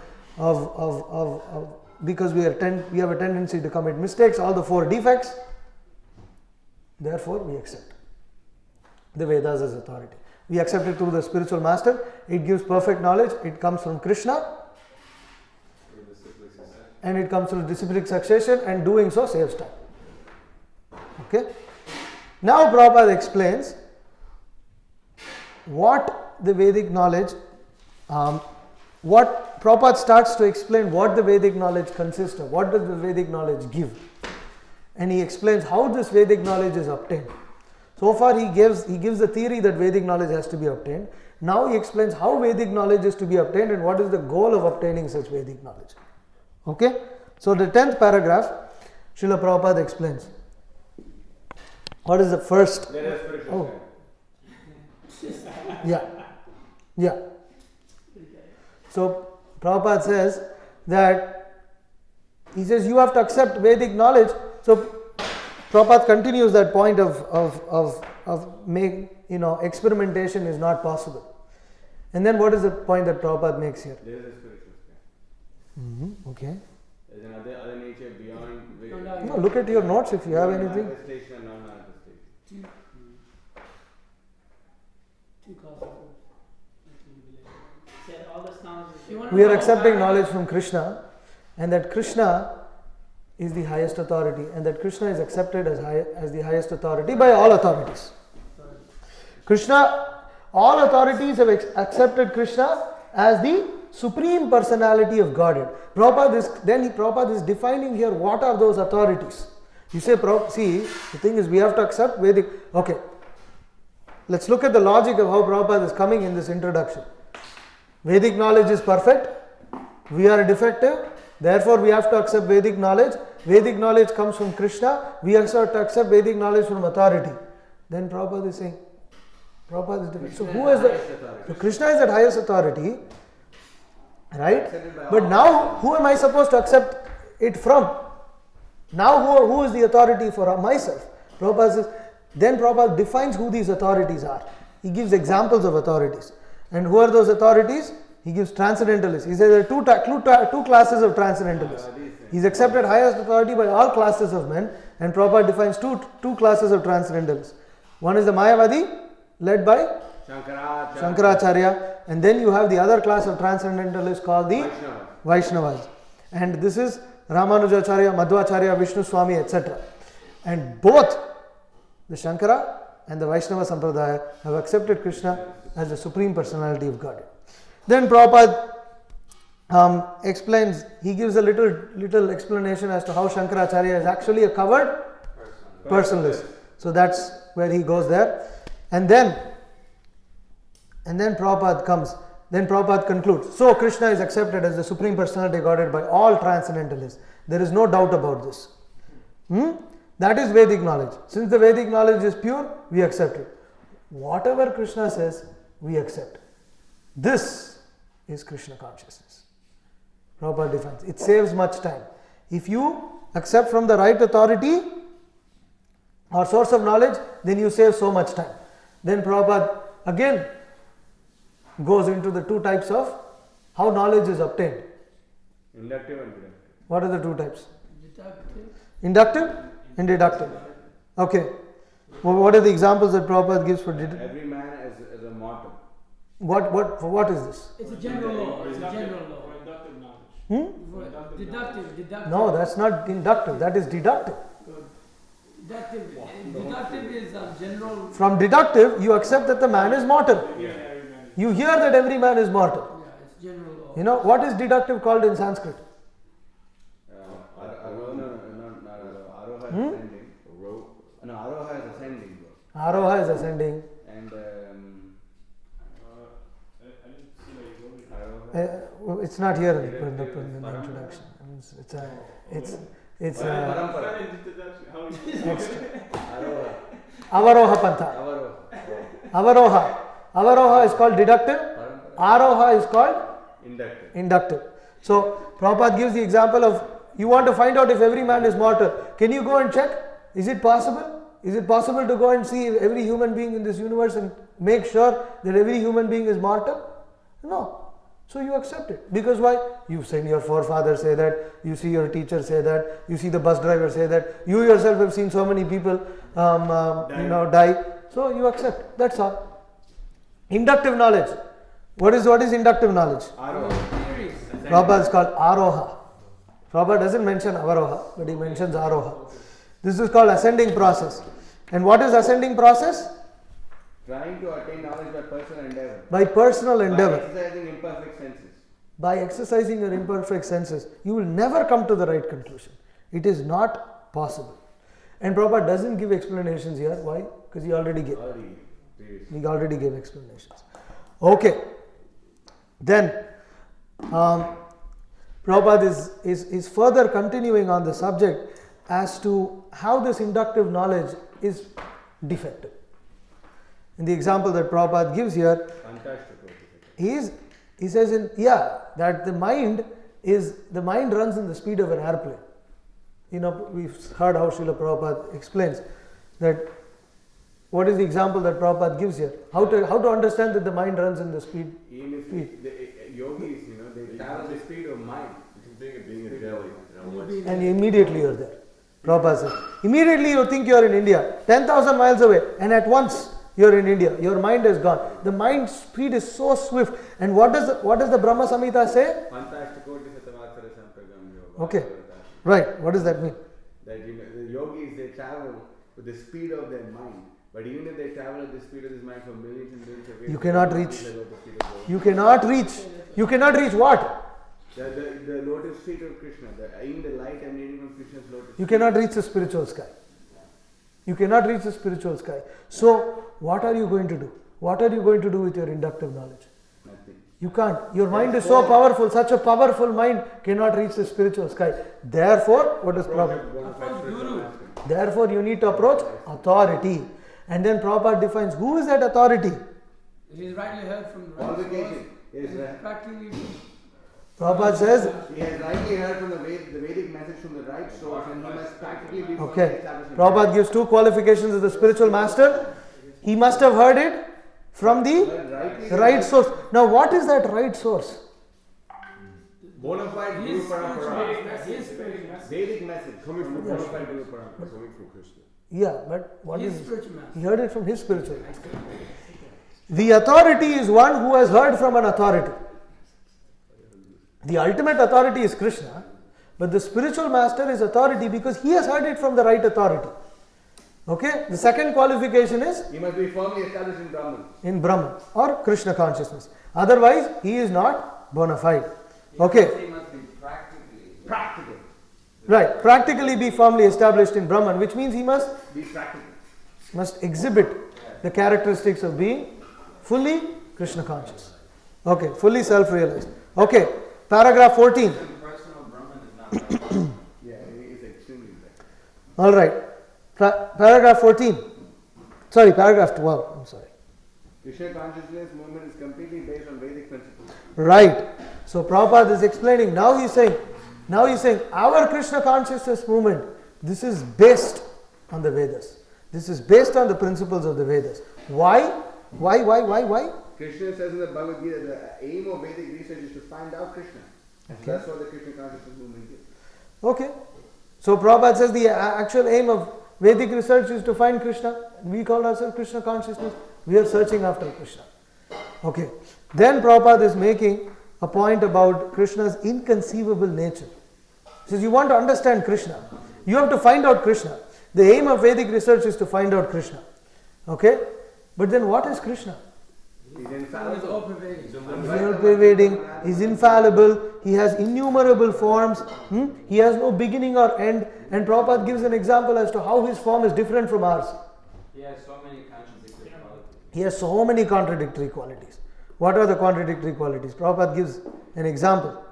because we have a tendency to commit mistakes. All the 4 defects. Therefore, we accept the Vedas as authority. We accept it through the spiritual master. It gives perfect knowledge. It comes from Krishna. And it comes through disciplic succession, and doing so saves time. Okay? Now Prabhupada explains what the Vedic knowledge, what Prabhupada starts to explain what the Vedic knowledge consists of. What does the Vedic knowledge give? And he explains how this Vedic knowledge is obtained. So far he gives the theory that Vedic knowledge has to be obtained. Now he explains how Vedic knowledge is to be obtained and what is the goal of obtaining such Vedic knowledge. Okay? So the 10th paragraph, Srila Prabhupada explains. What is the first? There is spiritual side. Yeah. So Prabhupada says that, he says you have to accept Vedic knowledge. So Prabhupada continues that point experimentation is not possible. And then what is the point that Prabhupada makes here? There is a spiritual sky. Okay. There's another nature beyond. No, look at your notes if you have anything. Manifestation and non-manifestation. Two classes. Said all this knowledge is. We are accepting knowledge from Krishna, and that Krishna is the highest authority, and that Krishna is accepted as the highest authority by all authorities. Krishna, all authorities have accepted Krishna as the Supreme Personality of Godhead. Prabhupada is defining here what are those authorities. You say, see, the thing is we have to accept Vedic. Okay, let's look at the logic of how Prabhupada is coming in this introduction. Vedic knowledge is perfect, we are defective, therefore we have to accept Vedic knowledge. Vedic knowledge comes from Krishna, we have to accept Vedic knowledge from authority. Then Prabhupada is saying, Prabhupada is different. So who is the Krishna is that highest authority, right? But now who am I supposed to accept it from? Now who is the authority for myself? Prabhupada says, then Prabhupada defines who these authorities are. He gives examples of authorities. And who are those authorities? He gives transcendentalists. He says there are two classes of transcendentalists. He's accepted highest authority by all classes of men, and Prabhupada defines two classes of transcendentalists. One is the Mayavadi, led by Shankaracharya, and then you have the other class of transcendentalists called the Vaishnavas. And this is Ramanujacharya, Madhvacharya, Vishnu Swami, etc. And both the Shankara and the Vaishnava Sampradaya have accepted Krishna as the Supreme Personality of Godhead. Then Prabhupada explains, he gives a little explanation as to how Shankaracharya is actually a covered personalist. So that's where he goes there. And then Prabhupada comes. Then Prabhupada concludes. So Krishna is accepted as the Supreme Personality of Godhead by all transcendentalists. There is no doubt about this. That is Vedic knowledge. Since the Vedic knowledge is pure, we accept it. Whatever Krishna says, we accept. This is Krishna consciousness. Prabhupada defines. It saves much time. If you accept from the right authority or source of knowledge, then you save so much time. Then Prabhupada again goes into the two types of how knowledge is obtained. Inductive and deductive. What are the two types? Deductive. Inductive and deductive. Okay. Well, what are the examples that Prabhupada gives for deductive? Every man is a mortal. What is this? It's a general law. It's a general law. For inductive knowledge. For deductive. No, that's not inductive. That is deductive. Deductive is general. From deductive, you accept that the man is mortal. You hear that every man is mortal. Yeah, it's general law. You know, what is deductive called in Sanskrit? Aroha is ascending. No, Aroha is ascending. Aroha is ascending. And I didn't see where you go. It's not here in the introduction. I mean, it's Avaroha Pantha. Avaroha is called deductive. Aroha is called inductive. So Prabhupada gives the example of, you want to find out if every man is mortal. Can you go and check? Is it possible? Is it possible to go and see every human being in this universe and make sure that every human being is mortal? No. So you accept it. Because why? You've seen your forefathers say that, you see your teacher say that, you see the bus driver say that, you yourself have seen so many people die. So you accept. That's all. Inductive knowledge. What is inductive knowledge? Prabhupada is called Aroha. Prabhupada doesn't mention Avaroha, but he mentions Aroha. This is called ascending process. And what is ascending process? trying to attain knowledge by personal endeavor. By personal endeavor. By exercising imperfect senses. By exercising your imperfect senses, you will never come to the right conclusion. It is not possible. And Prabhupada doesn't give explanations here. Why? Because he already gave. He already gave explanations. Okay. Then, Prabhupada is further continuing on the subject as to how this inductive knowledge is defective. In the example that Prabhupada gives here, he says that the mind runs in the speed of an airplane. we've heard how Srila Prabhupada explains that what is the example that Prabhupada gives here? How to understand that the mind runs in the speed? Even if the yogis, they travel the speed of mind. You can think of being in Delhi. And immediately you're there. Prabhupada says, immediately you think you're in India, 10,000 miles away, and at once you're in India. Your mind is gone. The mind speed is so swift. And what does the Brahma Samhita say? Okay. Right. What does that mean? That the yogis, they travel with the speed of their mind. But even if they travel at the speed of this mind for millions and millions of years, you cannot reach. You cannot reach what? The lotus feet of Krishna, even the light emanating from Krishna's lotus feet. You cannot reach the spiritual sky. You cannot reach the spiritual sky. So, what are you going to do? What are you going to do with your inductive knowledge? Nothing. You can't. Your mind is so powerful, such a powerful mind cannot reach the spiritual sky. Therefore, what is Prabhupada? Therefore, you need to approach authority. And then Prabhupada defines who is that authority. It is rightly heard from the right Qualification is source. right. Practically Prabhupada says, He has rightly heard from the Vedic message from the right source, and he must practically be okay, established in Prabhupada gives two qualifications as the spiritual master. He must have heard it from the right source. Now, what is that right source? bona fide Guru Parampara. his spiritual master. Vedic message Coming from bona Krishna. fide Guru Parampara. Coming from Krishna. Yeah, but what His is spiritual master. he heard it from his spiritual master. The authority is one who has heard from an authority. The ultimate authority is Krishna, but the spiritual master is authority because he has heard it from the right authority. Okay? The second qualification is He must be firmly established in Brahman. in Brahman or Krishna consciousness. Otherwise, he is not bona fide. Okay? He must be Practical. Right. Practically be firmly established in Brahman, which means he must Be practical. exhibit the characteristics of being fully Krishna conscious. Okay, fully self-realized. Okay, paragraph 14. personal Brahman is not Yeah, he is extremely bad. All right, paragraph 14. Sorry, paragraph 12. I'm sorry. Krishna consciousness movement is completely based on Vedic principles. Right. So Prabhupada is explaining. Now he's saying our Krishna consciousness movement. This is based on the Vedas. This is based on the principles of the Vedas. Why? Why? Krishna says in the Bhagavad Gita, the aim of Vedic research is to find out Krishna. And Okay. that's what the Krishna consciousness movement is. Okay. So Prabhupada says the actual aim of Vedic research is to find Krishna. We call ourselves Krishna consciousness. We are searching after Krishna. Okay. Then Prabhupada is making a point about Krishna's inconceivable nature. He says you want to understand Krishna. You have to find out Krishna. The aim of Vedic research is to find out Krishna. Okay. But then what is Krishna? He's He is infallible. all-pervading. He's all-pervading, he's infallible, he has innumerable forms, he has no beginning or end. And Prabhupada gives an example as to how his form is different from ours. He has so many contradictory qualities. He has so many contradictory qualities. What are the contradictory qualities? Prabhupada gives an example.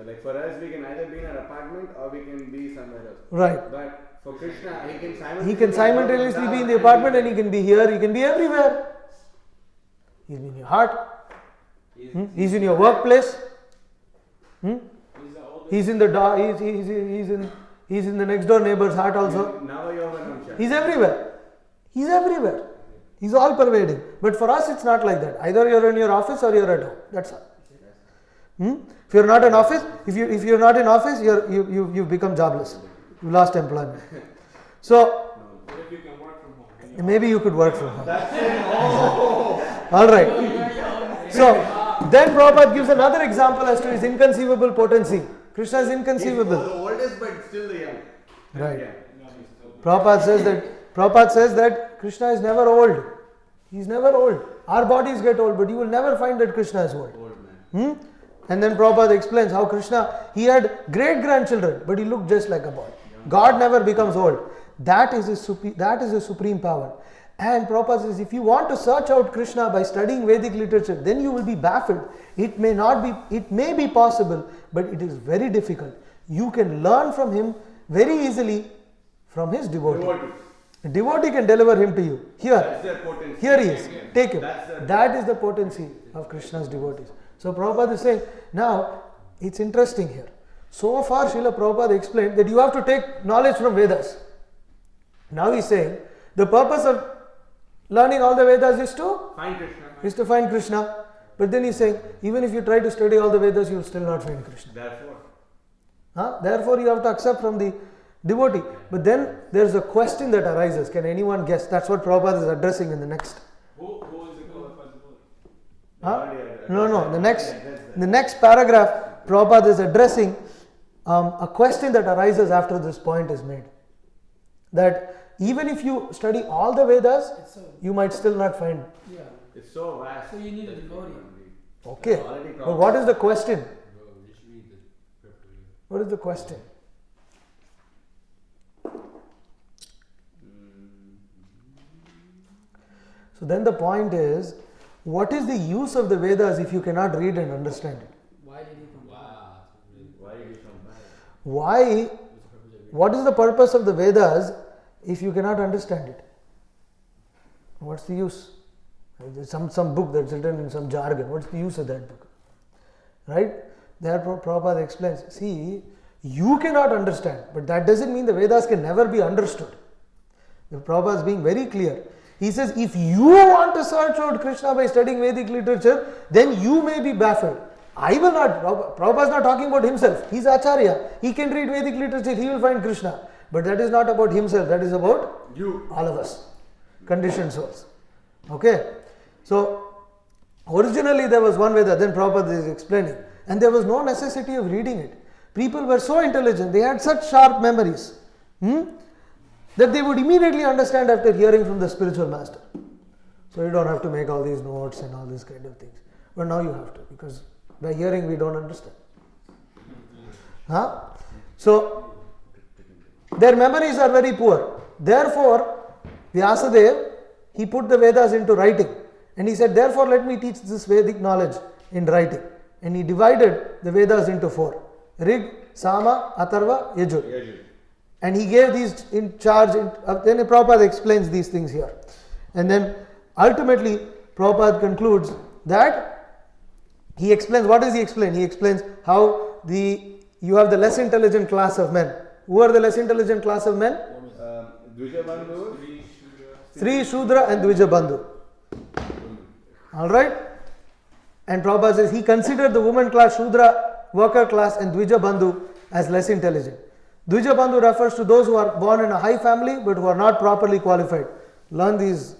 Like for us, we can either be in an apartment or we can be somewhere else. Right. But for Krishna, He can simultaneously be in the apartment and he can be here, he can be everywhere. He's in your heart, he's in your workplace, he's in the he's in the next door neighbor's heart also. He's everywhere. He's everywhere. He's all pervading. But for us, it's not like that. Either you're in your office or you're at home. That's all. If you're not in office, if you're not in office, you've become jobless. You lost employment. So What if you can work from home? maybe you could work from home. All right. So then Prabhupada gives another example as to his inconceivable potency. Krishna is inconceivable. The oldest, but still the young. Right. Yeah. Prabhupada says that Krishna is never old. He's never old. Our bodies get old, but you will never find that Krishna is old. Old man. And then Prabhupada explains how Krishna, he had great-grandchildren, but he looked just like a boy. God never becomes old. That is his supreme power. And Prabhupada says, if you want to search out Krishna by studying Vedic literature, then you will be baffled. It may be possible, but it is very difficult. You can learn from him very easily from his devotee. A devotee can deliver him to you. That's their potency. Here he is. Take him. That's That is the potency of Krishna's devotees. So Prabhupada is saying, now it's interesting here. So far, Srila Prabhupada explained that you have to take knowledge from Vedas. Now he's saying the purpose of learning all the Vedas is to find Krishna. But then he's saying, even if you try to study all the Vedas, you will still not find Krishna. Therefore, you have to accept from the devotee. But then there's a question that arises. Can anyone guess? That's what Prabhupada is addressing in the next. Who is the qualified devotee? No. The next paragraph, Prabhupada is addressing a question that arises after this point is made. That even if you study all the Vedas, It's so, you might still not find. yeah. It's so vast. So you need a devotee. Okay. But what is the question? What is the question? So then the point is, what is the use of the Vedas if you cannot read and understand it? Why did he come back? Why did you come back? Why? What is the purpose of the Vedas if you cannot understand it? What's the use? There's some book that's written in some jargon. What's the use of that book? Right? Therefore, Prabhupada explains, see, you cannot understand, but that doesn't mean the Vedas can never be understood. The Prabhupada is being very clear. He says, if you want to search out Krishna by studying Vedic literature, then you may be baffled. I will not. Prabhupada is not talking about himself. He is Acharya. He can read Vedic literature, he will find Krishna. But that is not about himself, that is about you, all of us, conditioned souls. Okay? So, originally there was one Veda, then Prabhupada is explaining, and there was no necessity of reading it. People were so intelligent, they had such sharp memories, that they would immediately understand after hearing from the spiritual master. So you don't have to make all these notes and all these kind of things. But now you have to, because by hearing we don't understand. So their memories are very poor. Therefore, Vyasadeva, he put the Vedas into writing. And he said, therefore let me teach this Vedic knowledge in writing. And he divided the Vedas into 4. Rig, Sama, Atharva, Yajur. And he gave these in charge. Then Prabhupada explains these things here. And then ultimately Prabhupada concludes that he explains, what does he explain? He explains how you have the less intelligent class of men. Who are the less intelligent class of men? Dvijabandhu, Sri, Shudra and Dvijabandhu. Alright? And Prabhupada says he considered the woman class, Shudra, worker class and Dvijabandhu as less intelligent. Dvijabandhu refers to those who are born in a high family but who are not properly qualified. Learn these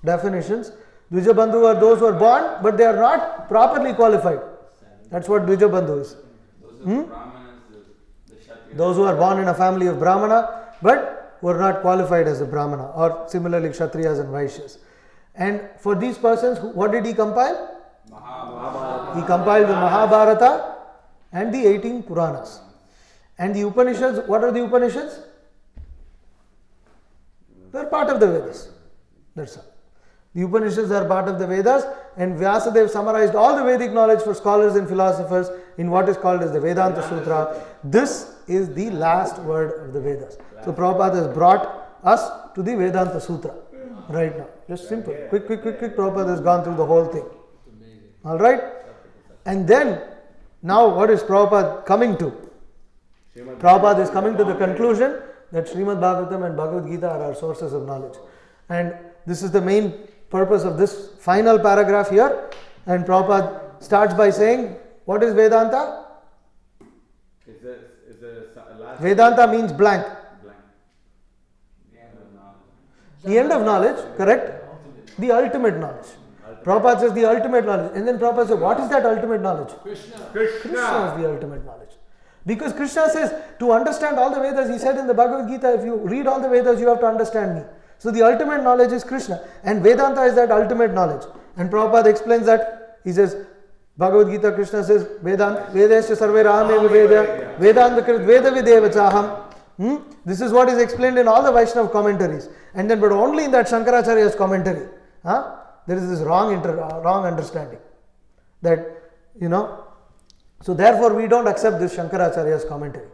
definitions. Dvijabandhu are those who are born but they are not properly qualified. That's what Dvijabandhu is. Those who are born in a family of Brahmana but who are not qualified as a Brahmana, or similarly Kshatriyas and Vaishyas. And for these persons, what did he compile? He compiled the Mahabharata and the 18 Puranas. And the Upanishads, what are the Upanishads? They are part of the Vedas. That's all. The Upanishads are part of the Vedas, and Vyasadeva summarized all the Vedic knowledge for scholars and philosophers in what is called as the Vedanta Sutra. This is the last word of the Vedas. So Prabhupada has brought us to the Vedanta Sutra right now. Just simple. Quick. Prabhupada has gone through the whole thing. Alright? And then, now what is Prabhupada coming to? Prabhupada is coming to the conclusion that Srimad Bhagavatam and Bhagavad Gita are our sources of knowledge. And this is the main purpose of this final paragraph here. And Prabhupada starts by saying, what is Vedanta? Vedanta means blank. The end of knowledge, correct? The ultimate knowledge. Prabhupada says the ultimate knowledge. And then Prabhupada says, what is that ultimate knowledge? Krishna is the ultimate knowledge. Because Krishna says, to understand all the Vedas, he said in the Bhagavad Gita, if you read all the Vedas, you have to understand me. So the ultimate knowledge is Krishna. And Vedanta is that ultimate knowledge. And Prabhupada explains that. He says, Bhagavad Gita, Krishna says, Vedasya sarve rahameva veda, Vedanta krit veda videva chaham. This is what is explained in all the Vaishnava commentaries. And then, but only in that Shankaracharya's commentary, there is this wrong understanding. That, so therefore we don't accept this Shankaracharya's commentary.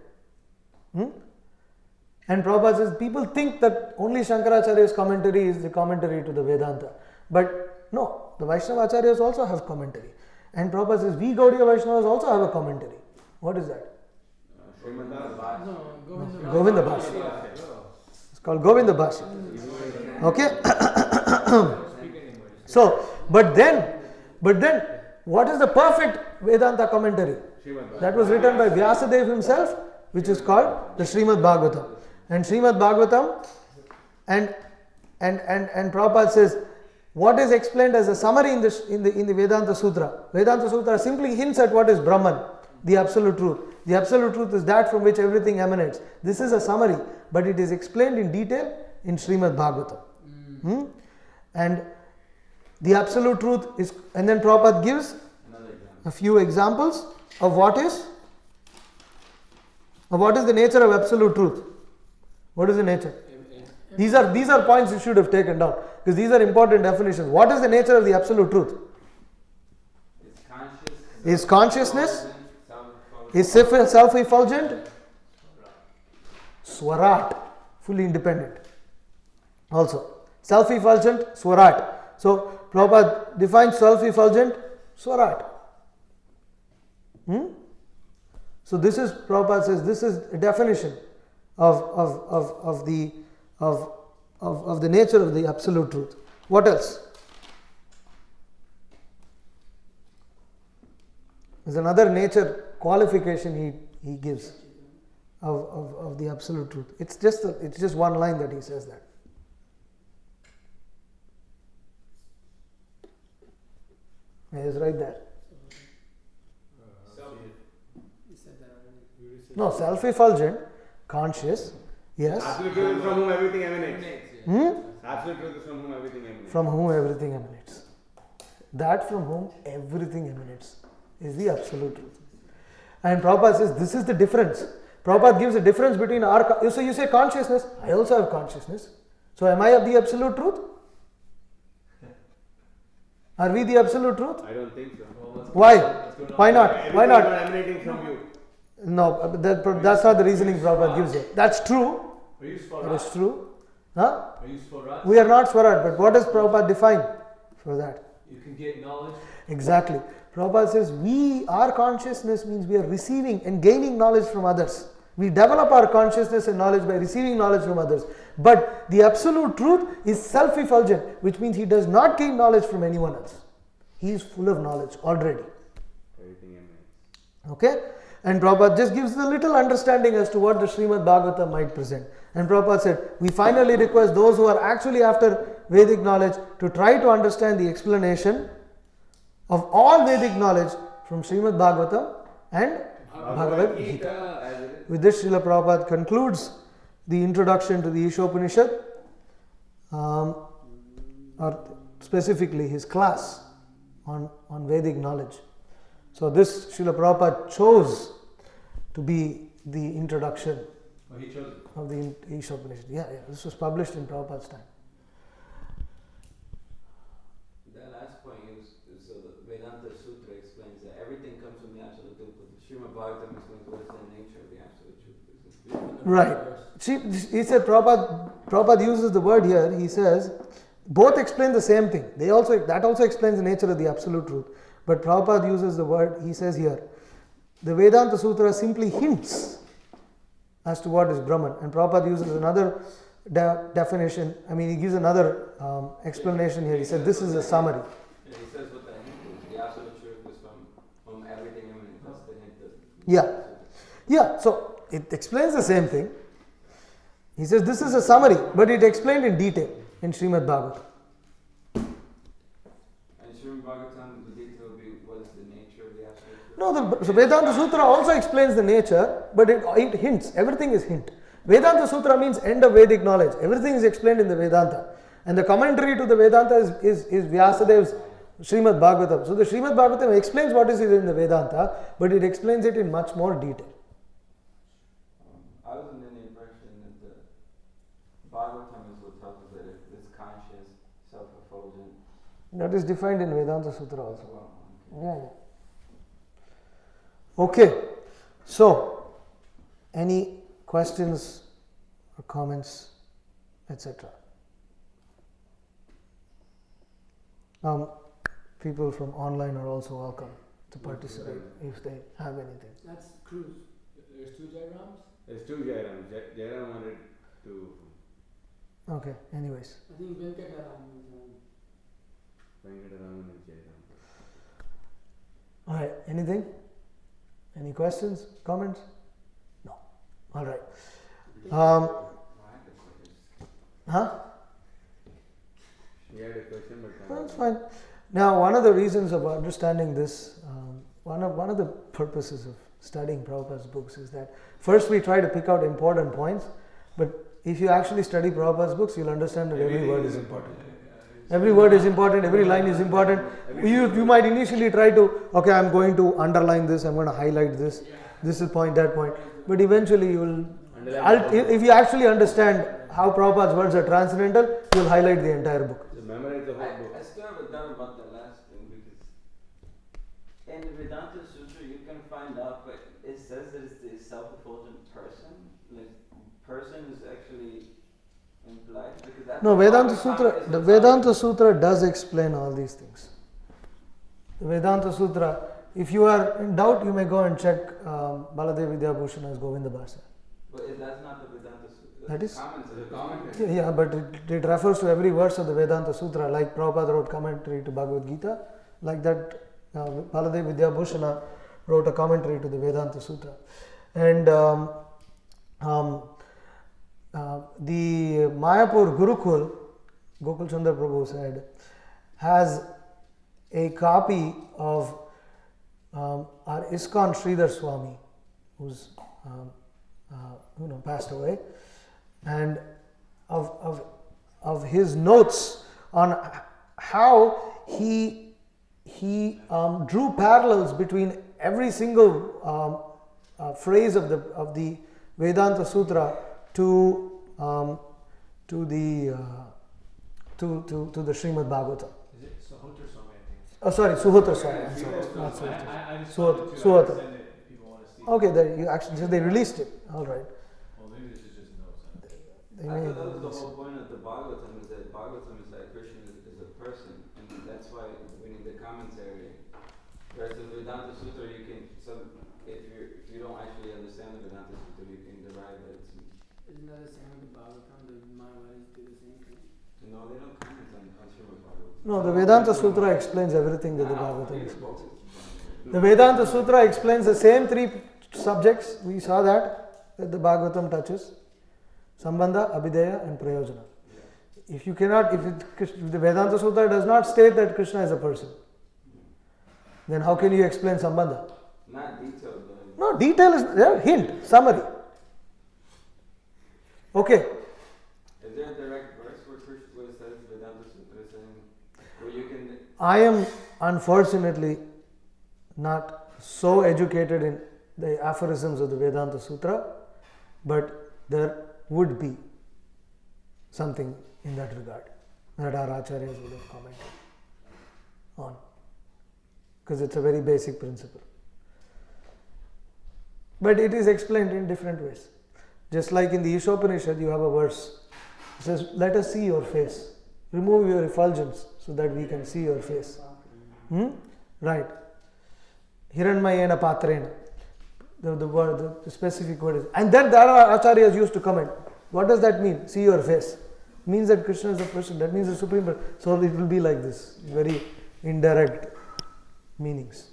And Prabhupada says, people think that only Shankaracharya's commentary is the commentary to the Vedanta. But no, the Vaishnava Acharyas also have commentary. And Prabhupada says, we Gaudiya Vaishnavas also have a commentary. What is that? Srimad Bhagavatam. No, Govinda Bhashya. It's called Govinda Bhashya. Okay? So, but then, what is the perfect Vedanta commentary? Srimad Bhagavatam. That was written by Vyasadeva himself, which is called the Srimad Bhagavatam. And Srimad Bhagavatam, and Prabhupada says, what is explained as a summary in the Vedanta Sutra? Vedanta Sutra simply hints at what is Brahman, the absolute truth. The absolute truth is that from which everything emanates. This is a summary, but it is explained in detail in Srimad Bhagavatam. And the absolute truth is, and then Prabhupada gives a few examples of what is the nature of absolute truth. What is the nature? These are points you should have taken down, because these are important definitions. What is the nature of the absolute truth? Is consciousness? Is self-effulgent? Swarat, fully independent. Also, self-effulgent, Swarat. So, Prabhupada defines self-effulgent, Swarat. So, this is, Prabhupada says, this is a definition of the nature of the absolute truth. What else? There's another nature qualification he gives of the absolute truth. It's just one line that he says that. It's right there. You said that already. No, self-effulgent, conscious, yes. Absolute truth is from whom everything emanates. Absolute truth is from whom everything emanates. From whom everything emanates. That from whom everything emanates is the absolute truth. And Prabhupada says this is the difference. Prabhupada gives a difference between our. So you say consciousness, I also have consciousness. So am I of the absolute truth? Are we the absolute truth? I don't think so. Why? Why not? Why Everything not? is emanating from you. No, that's not the reasoning Prabhupada gives here. That's true. Are you That is true. Huh? Are you Swarat? We are not Swarat, but what does Prabhupada define for that? You can get knowledge. Exactly. Prabhupada says our consciousness means we are receiving and gaining knowledge from others. We develop our consciousness and knowledge by receiving knowledge from others. But the absolute truth is self-effulgent, which means he does not gain knowledge from anyone else. He is full of knowledge already. Everything emanates. Okay? And Prabhupada just gives a little understanding as to what the Srimad Bhagavatam might present. And Prabhupada said, we finally request those who are actually after Vedic knowledge to try to understand the explanation of all Vedic knowledge from Srimad Bhagavatam and Bhagavad Gita. With this, Srila Prabhupada concludes the introduction to the Ishopanishad, or specifically his class on Vedic knowledge. So this Srila Prabhupada chose to be the introduction Oh, he chose it. of the Ishopanishad. Yeah, this was published in Prabhupada's time. That last point is so the Vedanta Sutra explains that everything comes from the absolute truth, but the Srimad Bhagavatam explains what is the nature of the absolute truth. Right. See, he said Prabhupada uses the word here. He says both explain the same thing. That also explains the nature of the absolute truth. But Prabhupada uses the word. He says here, the Vedanta Sutra simply hints as to what is Brahman, and Prabhupada uses another definition. I mean, he gives another explanation here. He said this is a summary. Yeah, he says what the hint is. The absolute truth is from everything emanates. That's the hint. Yeah. Yeah, so it explains the same thing. He says this is a summary, but it explained in detail in Srimad Bhagavatam. And Srimad Bhagavatam, the detail will be what is the nature of the absolute truth. No, the Vedanta Sutra also explains the nature, but it hints. Everything is hint. Vedanta Sutra means end of Vedic knowledge. Everything is explained in the Vedanta. And the commentary to the Vedanta is Vyasadev's Srimad Bhagavatam. So the Srimad Bhagavatam explains what is in the Vedanta, but it explains it in much more detail. I was under the impression that the Bhagavatam is what tells us that it's conscious, self-effulgent. That is defined in Vedanta Sutra also. Well, Yeah. Okay. So, any questions or comments, etc. People from online are also welcome to participate if they have anything. That's cruise. There's two Jairams? There's two Jairams. Jairam wanted to. Okay, anyways. I think Venkataraman is Venkataraman and Jairam. All right, anything? Any questions, comments? No. All right. Huh? He had a question, but That's fine. Now, one of the reasons of understanding this, one of the purposes of studying Prabhupada's books is that first we try to pick out important points, but if you actually study Prabhupada's books, you'll understand that every word is important. Every word is important, every line is important. You might initially try to, okay, I'm going to underline this, I'm going to highlight this, this is point, that point. But eventually you will, if you actually understand how Prabhupada's words are transcendental, you'll highlight the entire book. so memorize the whole book. I still have a doubt about the last thing because in the Vedanta Sutra you can find out, but it says that it's the self-effulgent person. Like person is actually implied because that No, the Vedanta Sutra does explain all these things. The Vedanta Sutra, if you are in doubt, you may go and check Baladev Vidyabhushana's Govinda Bharsa. But that's not the Vedanta Sutra. That is? Comments of The commentary. Yeah, but it refers to every verse of the Vedanta Sutra, like Prabhupada wrote commentary to Bhagavad Gita, like that Baladev Vidyabhushana wrote a commentary to the Vedanta Sutra. And the Mayapur Gurukul, Gokul Chandra Prabhu said, has a copy of our ISKCON Sridhar Swami, who's passed away, and of his notes on how he drew parallels between every single phrase of the Vedanta Sutra to the Srimad Bhagavatam. Is it Sahotra Swami, I think? Oh, sorry, Suhotra Swami. I'm sorry, not Suhotra. I just Suhotra. wanted to Suhotra. send it if people want to see. Okay, there you actually they released it. All right. Well, maybe this is just notes. They I may thought that was the release it. whole point of the Bhagavatam is that Bhagavatam is like Krishna is a person, and that's why we need the commentary. Whereas the Vedanta Sutra, you can if you don't actually understand the Vedanta Sutra, you can derive that it's Isn't that the same with the Bhagavatam? The Mayavadis do the same thing. no, they don't comment on Srimad Bhagavatam. No, the Vedanta Sutra explains everything that the Bhagavatam explains. The Vedanta Sutra explains the same three subjects. We saw that the Bhagavatam touches: Sambandha, Abhideya, and Prayojana. If you cannot, if the Vedanta Sutra does not state that Krishna is a person, then how can you explain Sambandha? Not detailed, but No, detail is there. Hint, summary. Okay. is there a direct verse where it says Vedanta Sutra saying where you can? I am unfortunately not so educated in the aphorisms of the Vedanta Sutra, but there would be something in that regard that our acharyas would have commented on, because it's a very basic principle. But it is explained in different ways. Just like in the Ishopanishad, you have a verse. It says, "Let us see your face. Remove your effulgence so that we can see your face." Right. Hiranmayena patrena. The word, the specific word is. And then there are acharyas used to comment. What does that mean? See your face. Means that Krishna is a person. That means the Supreme Person. So it will be like this. Very indirect meanings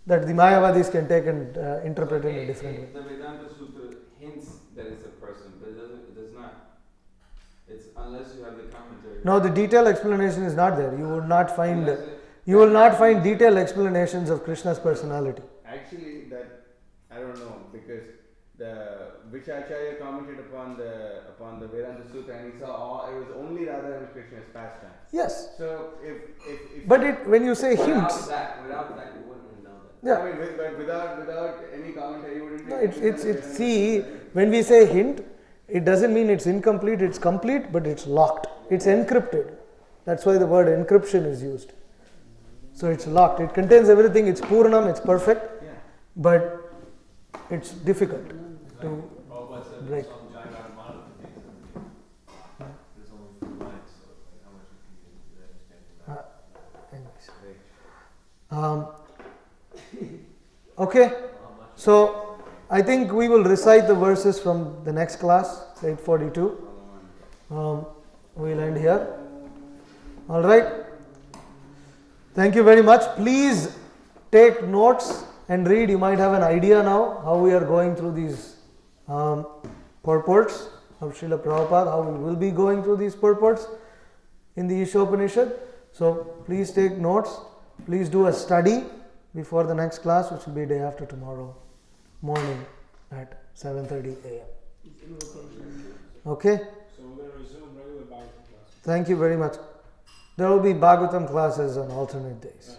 that the Mayavadis can take and interpret in a different way. The Vedanta Sutra hints that it's a person, but it does not. It's unless you have the commentary. No, the detailed explanation is not there. You will not find detailed explanations of Krishna's personality. Actually, that I don't know, because the Vishacharya commented upon the Vedanta Sutra and he saw it was only Radha and Krishna's pastime. Yes, So if but when you say Without hints, that, you wouldn't know that. yeah. I mean, but without any commentary, you wouldn't. No, it's see, when we say hint, it doesn't mean it's incomplete, it's complete, but it's locked. It's encrypted. That's why the word encryption is used. So it's locked. It contains everything, it's Purnam, it's perfect, Yeah. but it's difficult to Prabhupada said break. some Jairamana contains everything. There's only 4 lines, so like how much you can understand that. Anyways. Okay, so I think we will recite the verses from the next class, 8:42. We'll end here. All right. Thank you very much. Please take notes and read. You might have an idea now how we are going through these purports of Srila Prabhupada, how we will be going through these purports in the Ishopanishad. So please take notes. Please do a study before the next class, which will be day after tomorrow morning at 7:30 a.m. Okay? So we're going to resume regular Bhagavatam class. Thank you very much. There will be Bhagavatam classes on alternate days.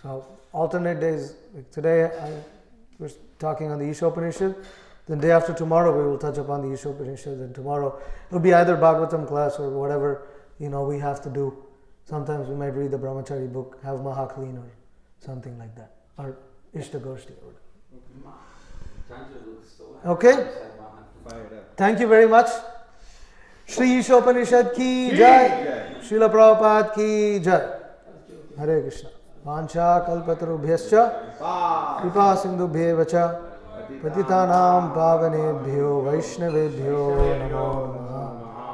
So alternate days, like today we're talking on the Ishopanishad. Then day after tomorrow we will touch upon the Ishopanishad, and tomorrow it will be either Bhagavatam class or whatever we have to do. Sometimes we might read the Brahmachari book, have Mahakleen or something like that, or Ishtagoshti or whatever. Okay? Thank you very much. Shri Ishopanishad ki jai. Srila Prabhupada ki jai. Hare Krishna. Vancha kalpatarubhyascha kripa sindhubhyevacha patitanam pavanebhyo vaishnavebhyo namo namaha.